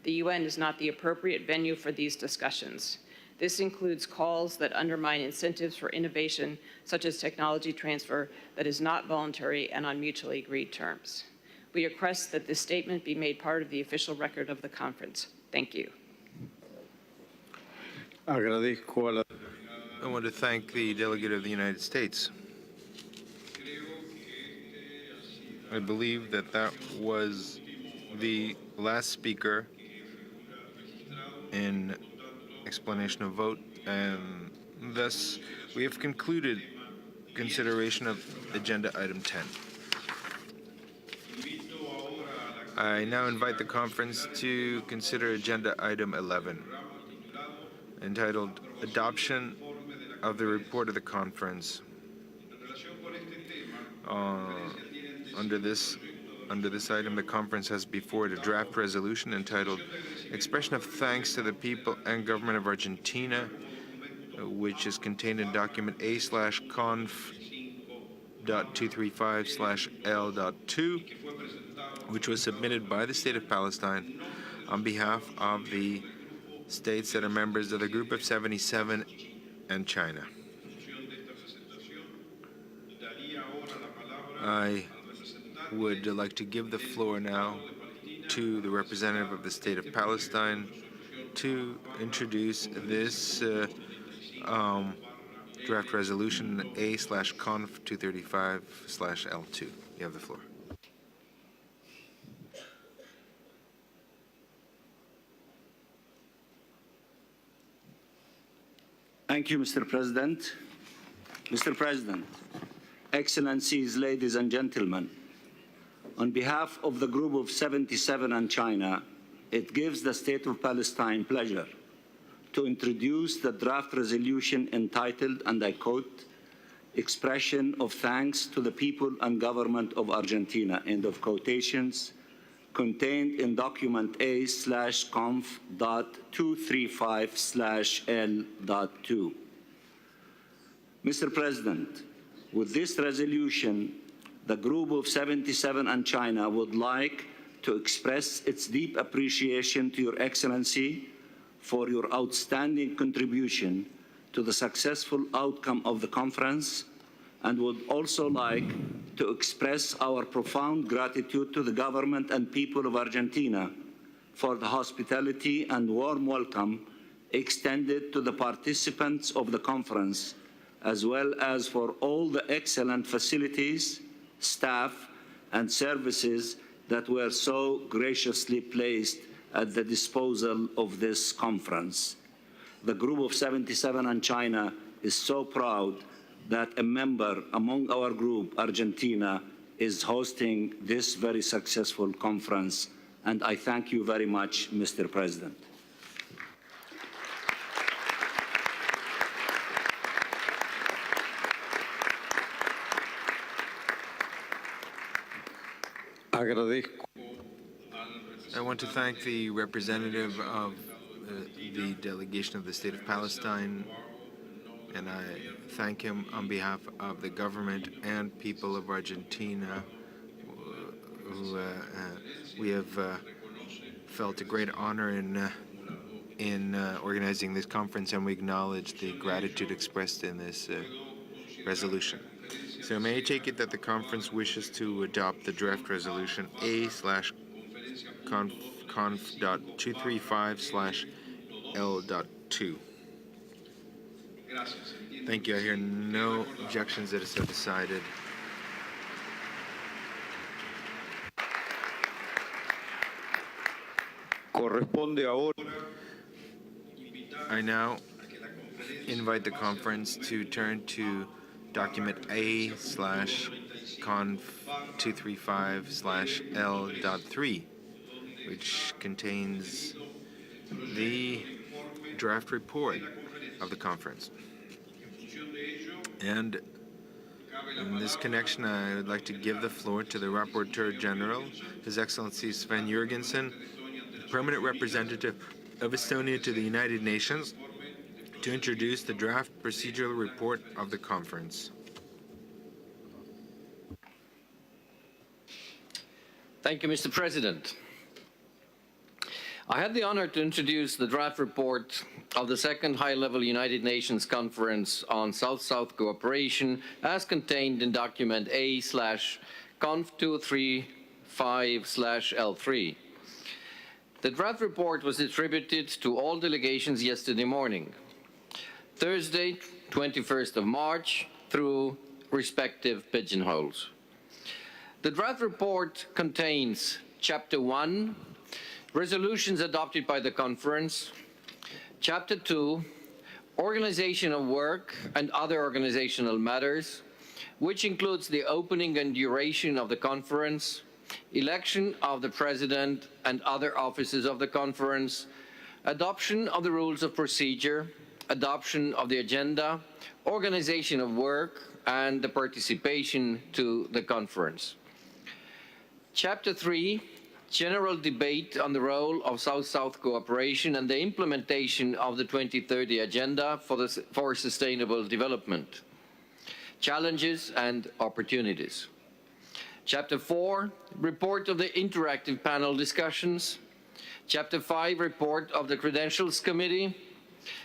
The UN is not the appropriate venue for these discussions. This includes calls that undermine incentives for innovation, such as technology transfer, that is not voluntary and on mutually agreed terms. We request that this statement be made part of the official record of the conference. Thank you. I want to thank the delegate of the United States. I believe that that was the last speaker in explanation of vote, and thus we have concluded consideration of agenda item 10. I now invite the conference to consider agenda item 11, entitled Adoption of the Report of the Conference. Under this item, the conference has before it a draft resolution entitled Expression of Thanks to the People and Government of Argentina, which is contained in document A/conf.235/L.2, which was submitted by the State of Palestine on behalf of the states that are members of the Group of 77 and China. I would like to give the floor now to the representative of the State of Palestine to introduce this draft resolution A/conf.235/L2. You have the floor. Thank you, Mr. President. Mr. President, Excellencies, ladies and gentlemen, on behalf of the Group of 77 and China, it gives the State of Palestine pleasure to introduce the draft resolution entitled, and I quote, expression of thanks to the people and government of Argentina, end of quotations, contained in document A/conf.235/L.2. Mr. President, with this resolution, the Group of 77 and China would like to express its deep appreciation to Your Excellency for your outstanding contribution to the successful outcome of the conference, and would also like to express our profound gratitude to the government and people of Argentina for the hospitality and warm welcome extended to the participants of the conference, as well as for all the excellent facilities, staff, and services that were so graciously placed at the disposal of this conference. The Group of 77 and China is so proud that a member among our group, Argentina, is hosting this very successful conference, and I thank you very much, Mr. President. I want to thank the representative of the delegation of the State of Palestine, and I thank him on behalf of the government and people of Argentina, who we have felt a great honor in organizing this conference, and we acknowledge the gratitude expressed in this resolution. So may I take it that the conference wishes to adopt the draft resolution A/conf.235/L.2. Thank you. I hear no objections. That is so decided. I now invite the conference to turn to document A/conf.235/L.3, which contains the draft report of the conference. And in this connection, I would like to give the floor to the Rapporteur General, His Excellency Sven Jurgensen, Permanent Representative of Estonia to the United Nations, to introduce the draft procedural report of the conference. Thank you, Mr. President. I had the honor to introduce the draft report of the second high-level United Nations Conference on South-South Cooperation as contained in document A/conf.235/L3. The draft report was distributed to all delegations yesterday morning, Thursday, 21st of March, through respective pigeonholes. The draft report contains Chapter 1, resolutions adopted by the conference, Chapter 2, organization of work and other organizational matters, which includes the opening and duration of the conference, election of the president and other officers of the conference, adoption of the rules of procedure, adoption of the agenda, organization of work, and the participation to the conference. Chapter 3, general debate on the role of South-South cooperation and the implementation of the 2030 Agenda for Sustainable Development, challenges and opportunities. Chapter 4, report of the interactive panel discussions. Chapter 5, report of the Credentials Committee.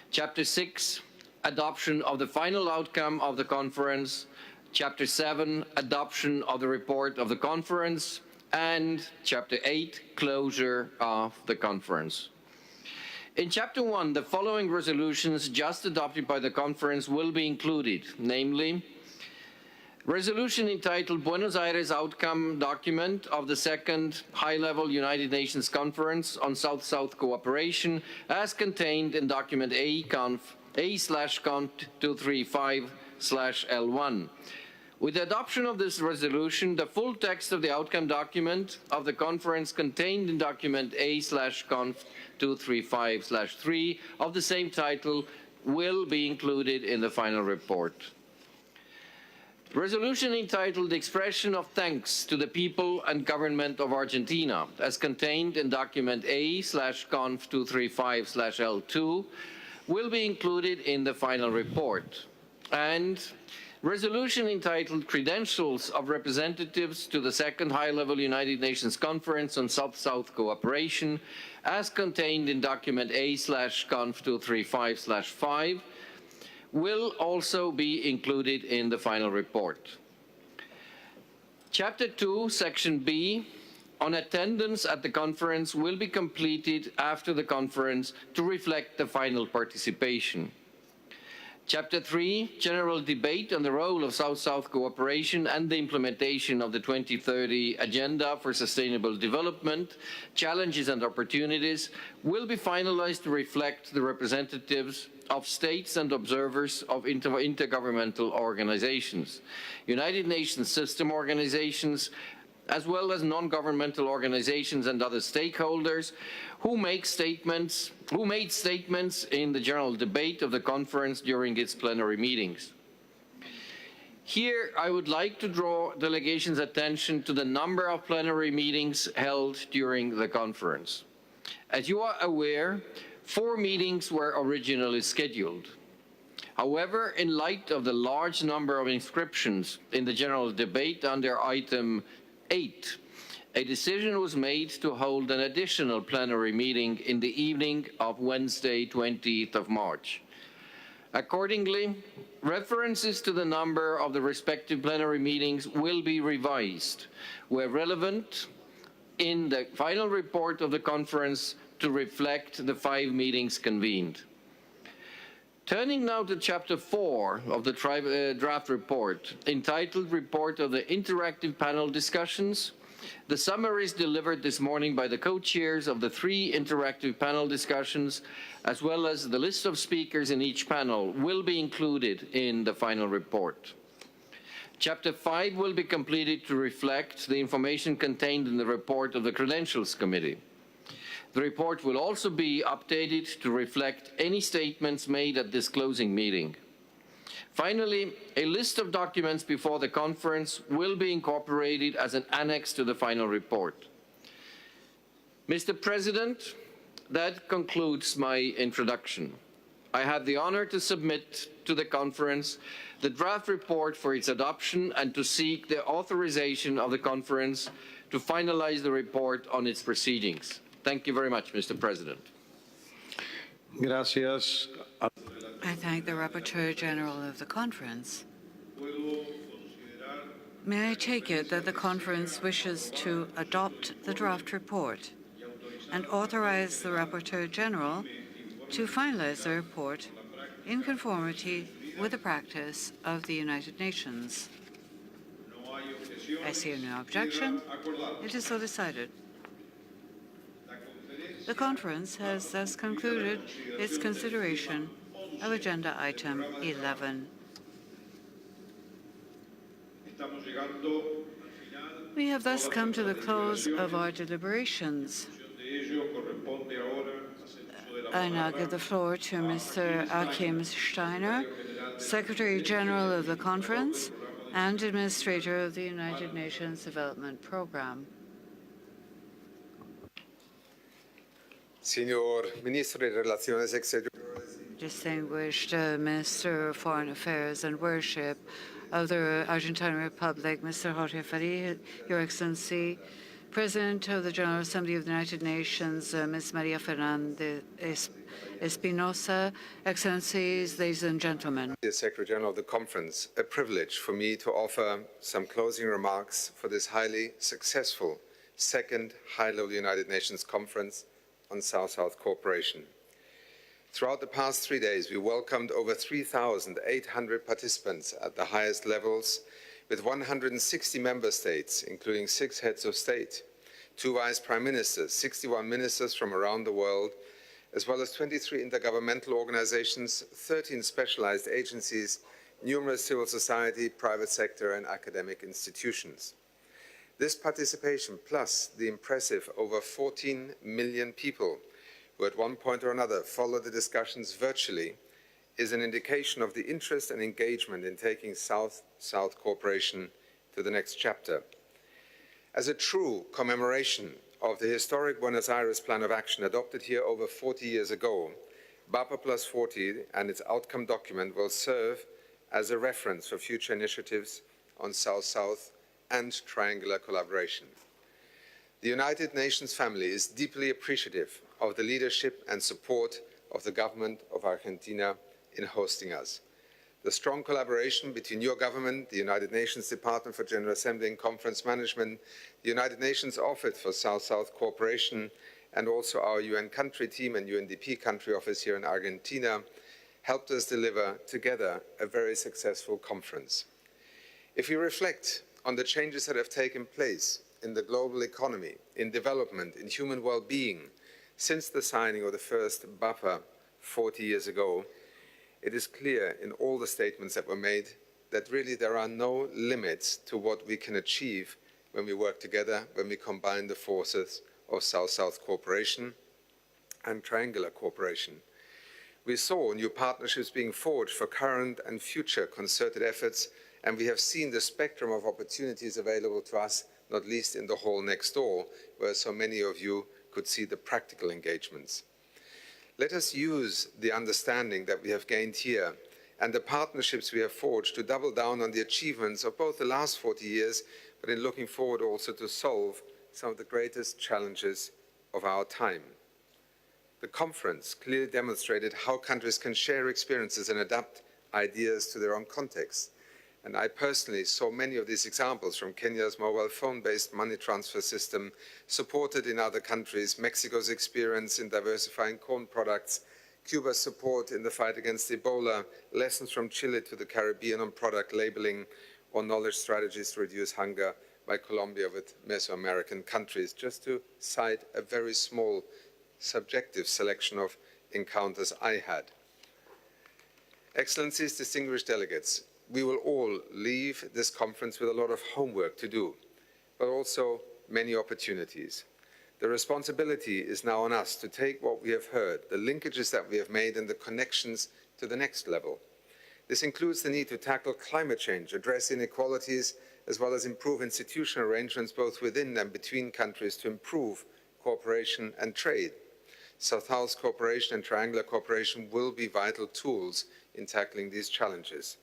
Chapter 6, adoption of the final outcome of the conference. Chapter 7, adoption of the report of the conference. And Chapter 8, closure of the conference. In Chapter 1, the following resolutions just adopted by the conference will be included, namely, resolution entitled Buenos Aires Outcome Document of the Second High-Level United Nations Conference on South-South Cooperation as contained in document A/conf.235/L1. With the adoption of this resolution, the full text of the outcome document of the conference contained in document A/conf.235/3 of the same title will be included in the final report. Resolution entitled Expression of Thanks to the People and Government of Argentina, as contained in document A/conf235/L2, will be included in the final report. And resolution entitled Credentials of Representatives to the Second High-Level United Nations Conference on South-South Cooperation, as contained in document A/conf235/5, will also be included in the final report. Chapter 2, Section B, on attendance at the conference will be completed after the conference to reflect the final participation. Chapter 3, General Debate on the Role of South-South Cooperation and the Implementation of the 2030 Agenda for Sustainable Development, Challenges and Opportunities, will be finalized to reflect the representatives of states and observers of intergovernmental organizations, United Nations system organizations, as well as non-governmental organizations and other stakeholders who made statements in the general debate of the conference during its plenary meetings. Here, I would like to draw delegations' attention to the number of plenary meetings held during the conference. As you are aware, 4 meetings were originally scheduled. However, in light of the large number of inscriptions in the general debate under item 8, a decision was made to hold an additional plenary meeting in the evening of Wednesday, 20th of March. Accordingly, references to the number of the respective plenary meetings will be revised, where relevant, in the final report of the conference to reflect the 5 meetings convened. Turning now to Chapter 4 of the draft report, entitled Report of the Interactive Panel Discussions, the summaries delivered this morning by the co-chairs of the 3 interactive panel discussions, as well as the list of speakers in each panel, will be included in the final report. Chapter 5 will be completed to reflect the information contained in the report of the Credentials Committee. The report will also be updated to reflect any statements made at this closing meeting. Finally, a list of documents before the conference will be incorporated as an annex to the final report. Mr. President, that concludes my introduction. I have the honor to submit to the conference the draft report for its adoption and to seek the authorization of the conference to finalize the report on its proceedings. Thank you very much, Mr. President. Gracias. I thank the Rapporteur General of the conference. May I take it that the conference wishes to adopt the draft report and authorize the Rapporteur General to finalize the report in conformity with the practice of the United Nations? I see no objection. It is so decided. The conference has thus concluded its consideration of Agenda Item 11. We have thus come to the close of our deliberations. I now give the floor to Mr. Achim Steiner, Secretary General of the Conference and Administrator of the United Nations Development Program. Señor Ministro de Relaciones Exteriores, Distinguished Minister of Foreign Affairs and Worship of the Argentine Republic, Mr. Jorge Faria, Your Excellency, President of the General Assembly of the United Nations, Ms. Maria Fernanda Espinosa, Excellencies, ladies and gentlemen. the Secretary General of the Conference, a privilege for me to offer some closing remarks for this highly successful second high-level United Nations Conference on South-South Cooperation. Throughout the past 3 days, we welcomed over 3,800 participants at the highest levels, with 160 member states, including 6 heads of state, 2 vice prime ministers, 61 ministers from around the world, as well as 23 intergovernmental organizations, 13 specialized agencies, numerous civil society, private sector, and academic institutions. This participation, plus the impressive over 14 million people who at one point or another followed the discussions virtually, is an indication of the interest and engagement in taking South-South cooperation to the next chapter. As a true commemoration of the historic Buenos Aires Plan of Action adopted here over 40 years ago, BAPA+40 and its outcome document will serve as a reference for future initiatives on South-South and triangular collaboration. The United Nations family is deeply appreciative of the leadership and support of the government of Argentina in hosting us. The strong collaboration between your government, the United Nations Department for General Assembly and Conference Management, the United Nations Office for South-South Cooperation, and also our UN country team and UNDP country office here in Argentina helped us deliver together a very successful conference. If we reflect on the changes that have taken place in the global economy, in development, in human well-being, since the signing of the first BAPA 40 years ago, it is clear in all the statements that were made that really there are no limits to what we can achieve when we work together, when we combine the forces of South-South cooperation and triangular cooperation. We saw new partnerships being forged for current and future concerted efforts, and we have seen the spectrum of opportunities available to us, not least in the hall next door, where so many of you could see the practical engagements. Let us use the understanding that we have gained here and the partnerships we have forged to double down on the achievements of both the last 40 years, but in looking forward also to solve some of the greatest challenges of our time. The conference clearly demonstrated how countries can share experiences and adapt ideas to their own context. And I personally saw many of these examples from Kenya's mobile phone-based money transfer system, supported in other countries, Mexico's experience in diversifying corn products, Cuba's support in the fight against Ebola, lessons from Chile to the Caribbean on product labeling, or knowledge strategies to reduce hunger by Colombia with Mesoamerican countries, just to cite a very small subjective selection of encounters I had. Excellencies, distinguished delegates, we will all leave this conference with a lot of homework to do, but also many opportunities. The responsibility is now on us to take what we have heard, the linkages that we have made, and the connections to the next level. This includes the need to tackle climate change, address inequalities, as well as improve institutional arrangements both within and between countries to improve cooperation and trade. South-South cooperation and triangular cooperation will be vital tools in tackling these challenges.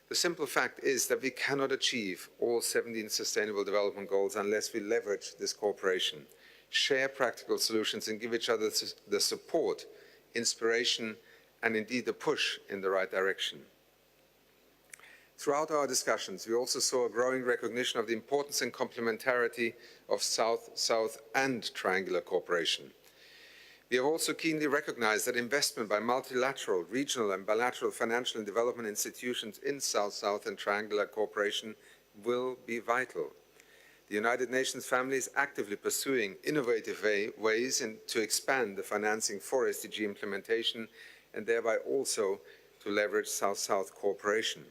The simple fact is that we cannot achieve all 17 Sustainable Development Goals unless we leverage this cooperation, share practical solutions, and give each other the support, inspiration, and indeed the push in the right direction. Throughout our discussions, we also saw a growing recognition of the importance and complementarity of South-South and triangular cooperation. We have also keenly recognized that investment by multilateral, regional, and bilateral financial and development institutions in South-South and triangular cooperation will be vital. The United Nations family is actively pursuing innovative ways to expand the financing for SDG implementation and thereby also to leverage South-South cooperation.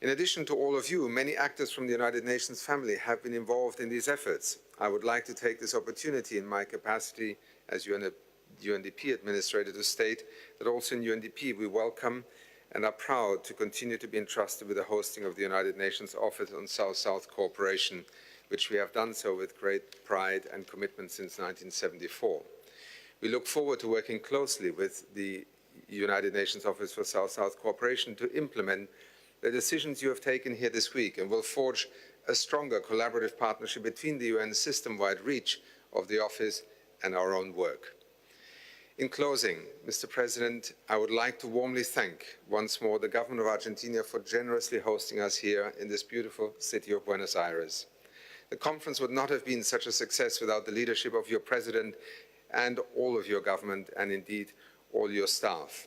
In addition to all of you, many actors from the United Nations family have been involved in these efforts. I would like to take this opportunity in my capacity as UNDP administrator to state that also in UNDP we welcome and are proud to continue to be entrusted with the hosting of the United Nations Office on South-South Cooperation, which we have done so with great pride and commitment since 1974. We look forward to working closely with the United Nations Office for South-South Cooperation to implement the decisions you have taken here this week, and will forge a stronger collaborative partnership between the UN system-wide reach of the Office and our own work. In closing, Mr. President, I would like to warmly thank once more the government of Argentina for generously hosting us here in this beautiful city of Buenos Aires. The conference would not have been such a success without the leadership of your President and all of your government, and indeed all your staff.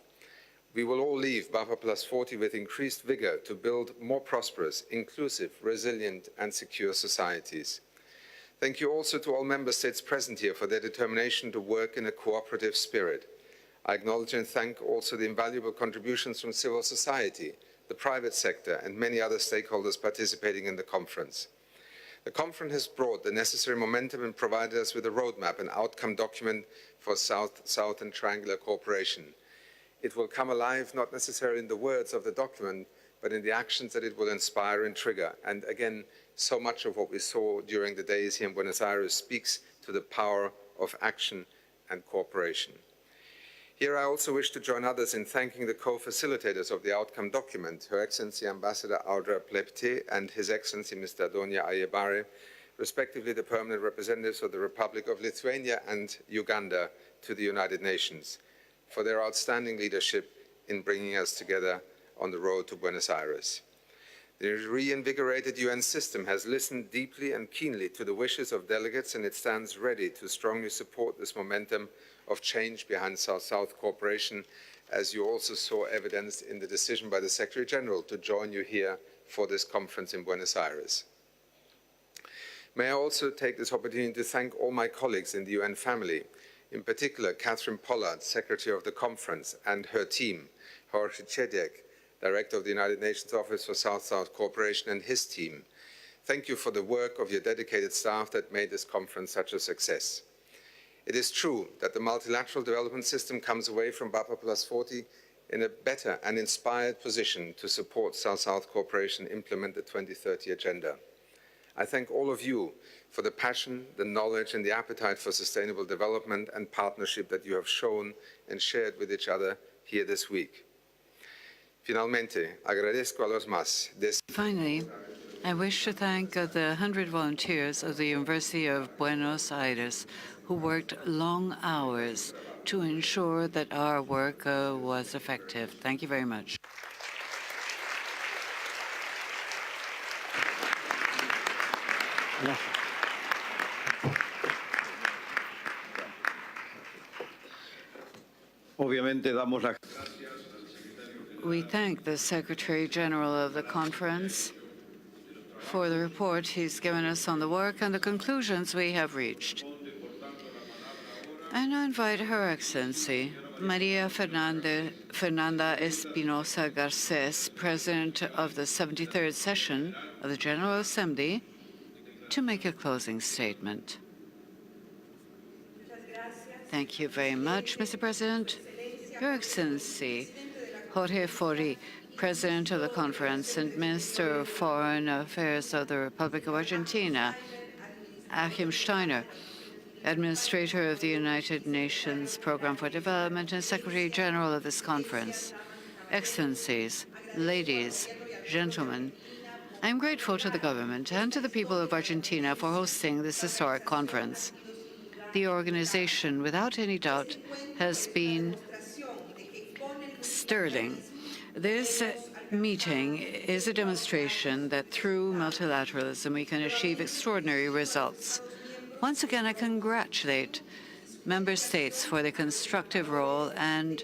We will all leave BAPA+40 with increased vigor to build more prosperous, inclusive, resilient, and secure societies. Thank you also to all member states present here for their determination to work in a cooperative spirit. I acknowledge and thank also the invaluable contributions from civil society, the private sector, and many other stakeholders participating in the conference. The conference has brought the necessary momentum and provided us with a roadmap and outcome document for South-South and triangular cooperation. It will come alive not necessarily in the words of the document, but in the actions that it will inspire and trigger. And again, so much of what we saw during the days here in Buenos Aires speaks to the power of action and cooperation. Here I also wish to join others in thanking the co-facilitators of the outcome document, Her Excellency Ambassador Audra Plepte and His Excellency Mr. Adonia Ayebare, respectively the permanent representatives of the Republic of Lithuania and Uganda to the United Nations, for their outstanding leadership in bringing us together on the road to Buenos Aires. The reinvigorated UN system has listened deeply and keenly to the wishes of delegates, and it stands ready to strongly support this momentum of change behind South-South cooperation, as you also saw evidenced in the decision by the Secretary General to join you here for this conference in Buenos Aires. May I also take this opportunity to thank all my colleagues in the UN family, in particular Catherine Pollard, Secretary of the Conference, and her team, Jorge Chediek, Director of the United Nations Office for South-South Cooperation, and his team. Thank you for the work of your dedicated staff that made this conference such a success. It is true that the multilateral development system comes away from BAPA+40 in a better and inspired position to support South-South cooperation implement the 2030 Agenda. I thank all of you for the passion, the knowledge, and the appetite for sustainable development and partnership that you have shown and shared with each other here this week. Finalmente, agradezco a los más. Finally, I wish to thank the 100 volunteers of the University of Buenos Aires who worked long hours to ensure that our work was effective. Thank you very much. We thank the Secretary General of the conference for the report he's given us on the work and the conclusions we have reached. I now invite Her Excellency Maria Fernanda Espinosa Garces, President of the 73rd session of the General Assembly, to make a closing statement. Thank you very much, Mr. President. Your Excellency, Jorge Fori, President of the Conference and Minister of Foreign Affairs of the Republic of Argentina, Achim Steiner, Administrator of the United Nations Program for Development and Secretary General of this conference, Excellencies, ladies, gentlemen, I am grateful to the government and to the people of Argentina for hosting this historic conference. The organization, without any doubt, has been sterling. This meeting is a demonstration that through multilateralism we can achieve extraordinary results. Once again, I congratulate member states for their constructive role and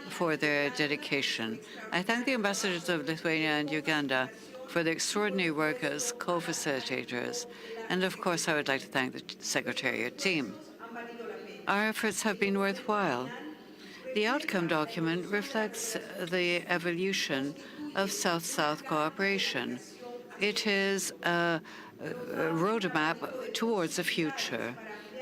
for their dedication. I thank the ambassadors of Lithuania and Uganda for their extraordinary work as co-facilitators. And of course, I would like to thank the Secretariat team. Our efforts have been worthwhile. The outcome document reflects the evolution of South-South cooperation. It is a roadmap towards the future.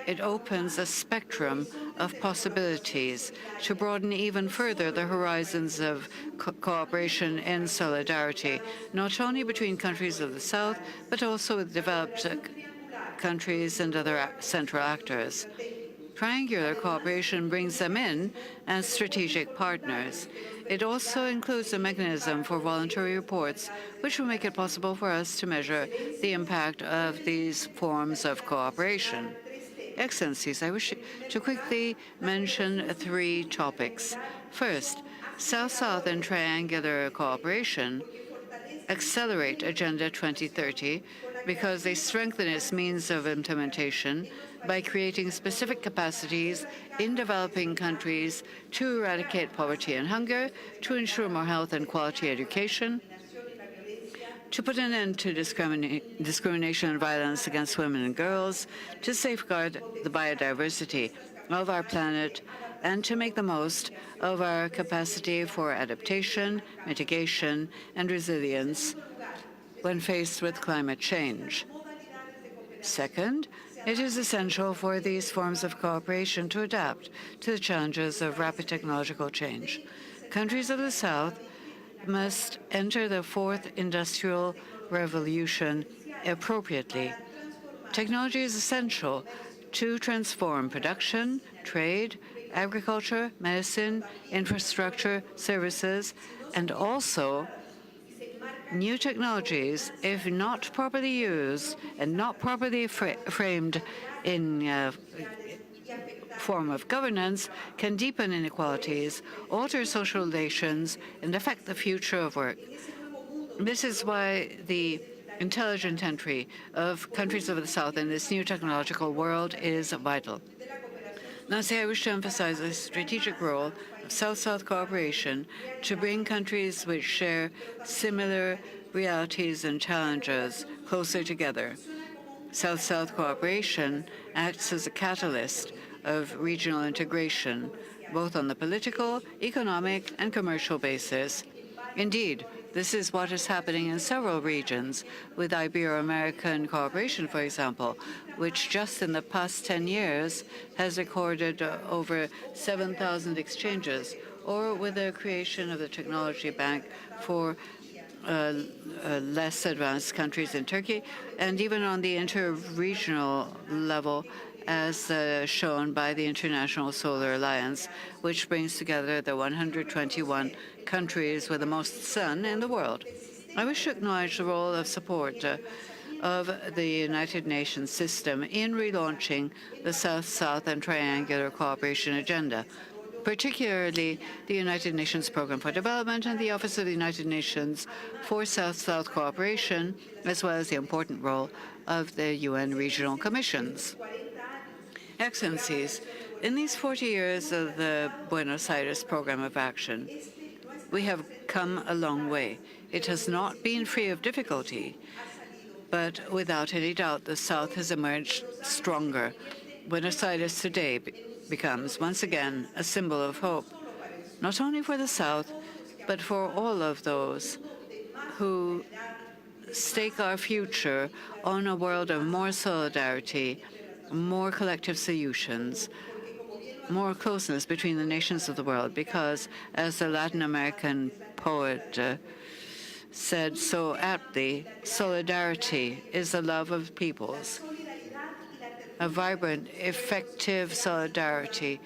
It opens a spectrum of possibilities to broaden even further the horizons of cooperation and solidarity, not only between countries of the South, but also with developed countries and other central actors. Triangular cooperation brings them in as strategic partners. It also includes a mechanism for voluntary reports, which will make it possible for us to measure the impact of these forms of cooperation. Excellencies, I wish to quickly mention 3 topics. First, South-South and triangular cooperation accelerate Agenda 2030 because they strengthen its means of implementation by creating specific capacities in developing countries to eradicate poverty and hunger, to ensure more health and quality education, to put an end to discrimination and violence against women and girls, to safeguard the biodiversity of our planet, and to make the most of our capacity for adaptation, mitigation, and resilience when faced with climate change. Second, it is essential for these forms of cooperation to adapt to the challenges of rapid technological change. Countries of the South must enter the fourth industrial revolution appropriately. Technology is essential to transform production, trade, agriculture, medicine, infrastructure, services, and also new technologies, if not properly used and not properly framed in form of governance, can deepen inequalities, alter social relations, and affect the future of work. This is why the intelligent entry of countries of the South in this new technological world is vital. Lastly, I wish to emphasize the strategic role of South-South cooperation to bring countries which share similar realities and challenges closer together. South-South cooperation acts as a catalyst of regional integration, both on the political, economic, and commercial basis. Indeed, this is what is happening in several regions, with Ibero-American cooperation, for example, which just in the past 10 years has recorded over 7,000 exchanges, or with the creation of the Technology Bank for less advanced countries in Turkey, and even on the inter-regional level, as shown by the International Solar Alliance, which brings together the 121 countries with the most sun in the world. I wish to acknowledge the role of support of the United Nations system in relaunching the South-South and Triangular Cooperation Agenda, particularly the United Nations Programme for Development and the Office of the United Nations for South-South Cooperation, as well as the important role of the UN regional commissions. Excellencies, in these 40 years of the Buenos Aires Programme of Action, we have come a long way. It has not been free of difficulty, but without any doubt, the South has emerged stronger. Buenos Aires today becomes once again a symbol of hope, not only for the South, but for all of those who stake our future on a world of more solidarity, more collective solutions, more closeness between the nations of the world, because, as the Latin American poet said so aptly, solidarity is the love of peoples. A vibrant, effective solidarity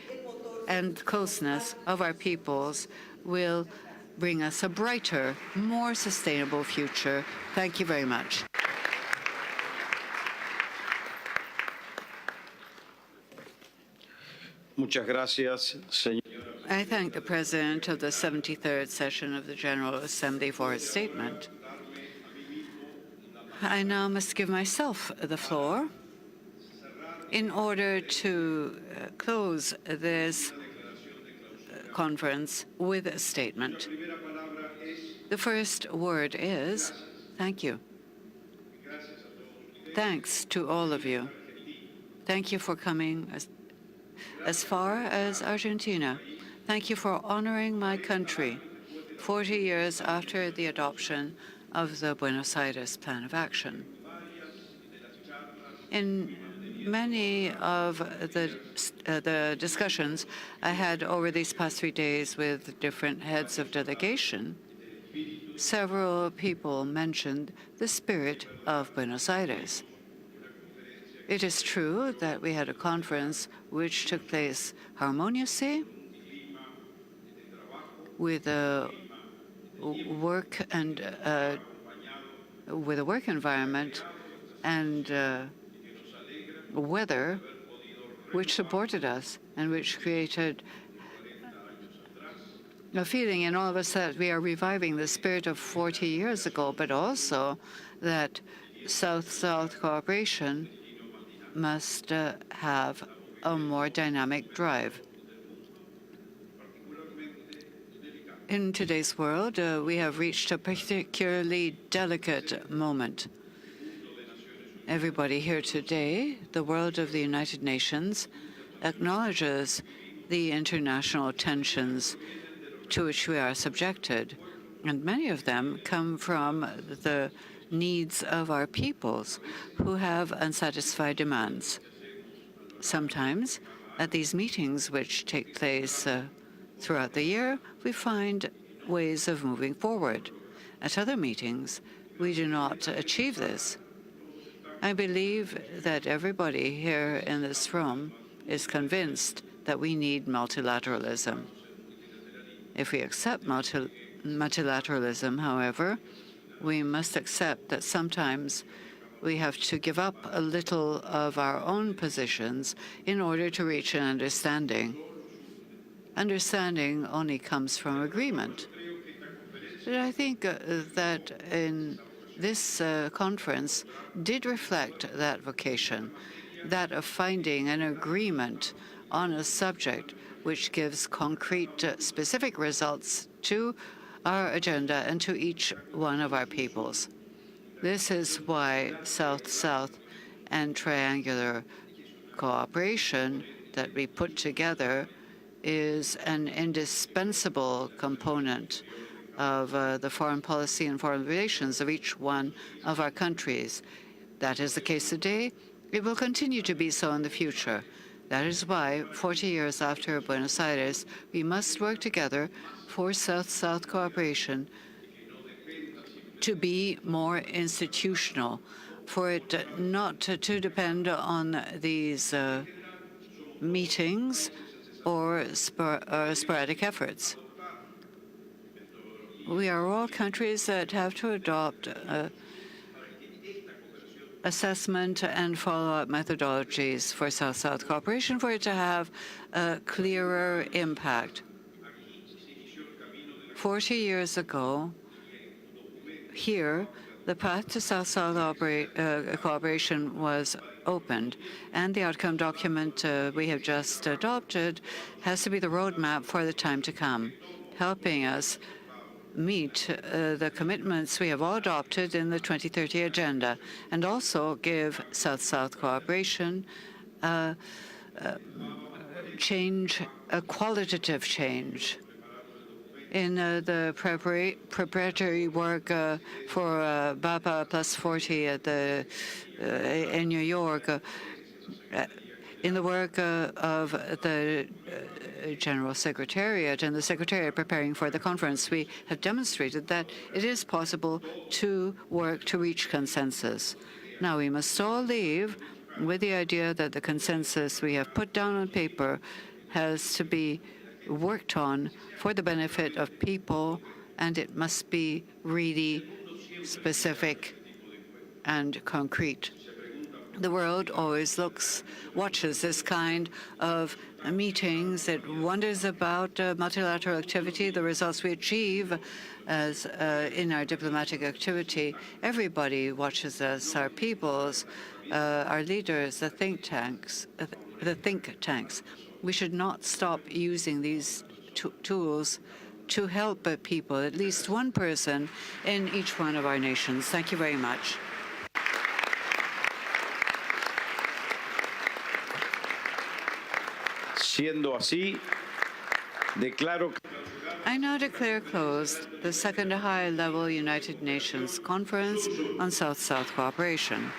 and closeness of our peoples will bring us a brighter, more sustainable future. Thank you very much. Muchas gracias, señor. I thank the President of the 73rd session of the General Assembly for his statement. I now must give myself the floor in order to close this conference with a statement. The first word is thank you. Thanks to all of you. Thank you for coming as far as Argentina. Thank you for honoring my country 40 years after the adoption of the Buenos Aires Plan of Action. In many of the discussions I had over these past 3 days with different heads of delegation, several people mentioned the spirit of Buenos Aires. It is true that we had a conference which took place harmoniously, with a work environment and weather which supported us and which created a feeling in all of us that we are reviving the spirit of 40 years ago, but also that South-South cooperation must have a more dynamic drive. In today's world, we have reached a particularly delicate moment. Everybody here today, the world of the United Nations, acknowledges the international tensions to which we are subjected, and many of them come from the needs of our peoples who have unsatisfied demands. Sometimes, at these meetings which take place Throughout the year, we find ways of moving forward. At other meetings, we do not achieve this. I believe that everybody here in this room is convinced that we need multilateralism. If we accept multilateralism, however, we must accept that sometimes we have to give up a little of our own positions in order to reach an understanding. Understanding only comes from agreement. But I think that in this conference did reflect that vocation, that of finding an agreement on a subject which gives concrete, specific results to our agenda and to each one of our peoples. This is why South-South and triangular cooperation that we put together is an indispensable component of the foreign policy and foreign relations of each one of our countries. That is the case today. It will continue to be so in the future. That is why, 40 years after Buenos Aires, we must work together for South-South cooperation to be more institutional, for it not to depend on these meetings or sporadic efforts. We are all countries that have to adopt assessment and follow-up methodologies for South-South cooperation for it to have a clearer impact. 40 years ago, here, the path to South-South cooperation was opened, and the outcome document we have just adopted has to be the roadmap for the time to come, helping us meet the commitments we have all adopted in the 2030 agenda, and also give South-South cooperation change, a qualitative change. In the preparatory work for BAPA+40 in New York, in the work of the General Secretariat and the Secretariat preparing for the conference, we have demonstrated that it is possible to work to reach consensus. Now, we must all leave with the idea that the consensus we have put down on paper has to be worked on for the benefit of people, and it must be really specific and concrete. The world always watches this kind of meetings. It wonders about multilateral activity, the results we achieve as in our diplomatic activity. Everybody watches us, our peoples, our leaders, the think tanks. We should not stop using these tools to help people, at least one person in each one of our nations. Thank you very much. Siendo así, declaro. I now declare closed the second high-level United Nations Conference on South-South cooperation.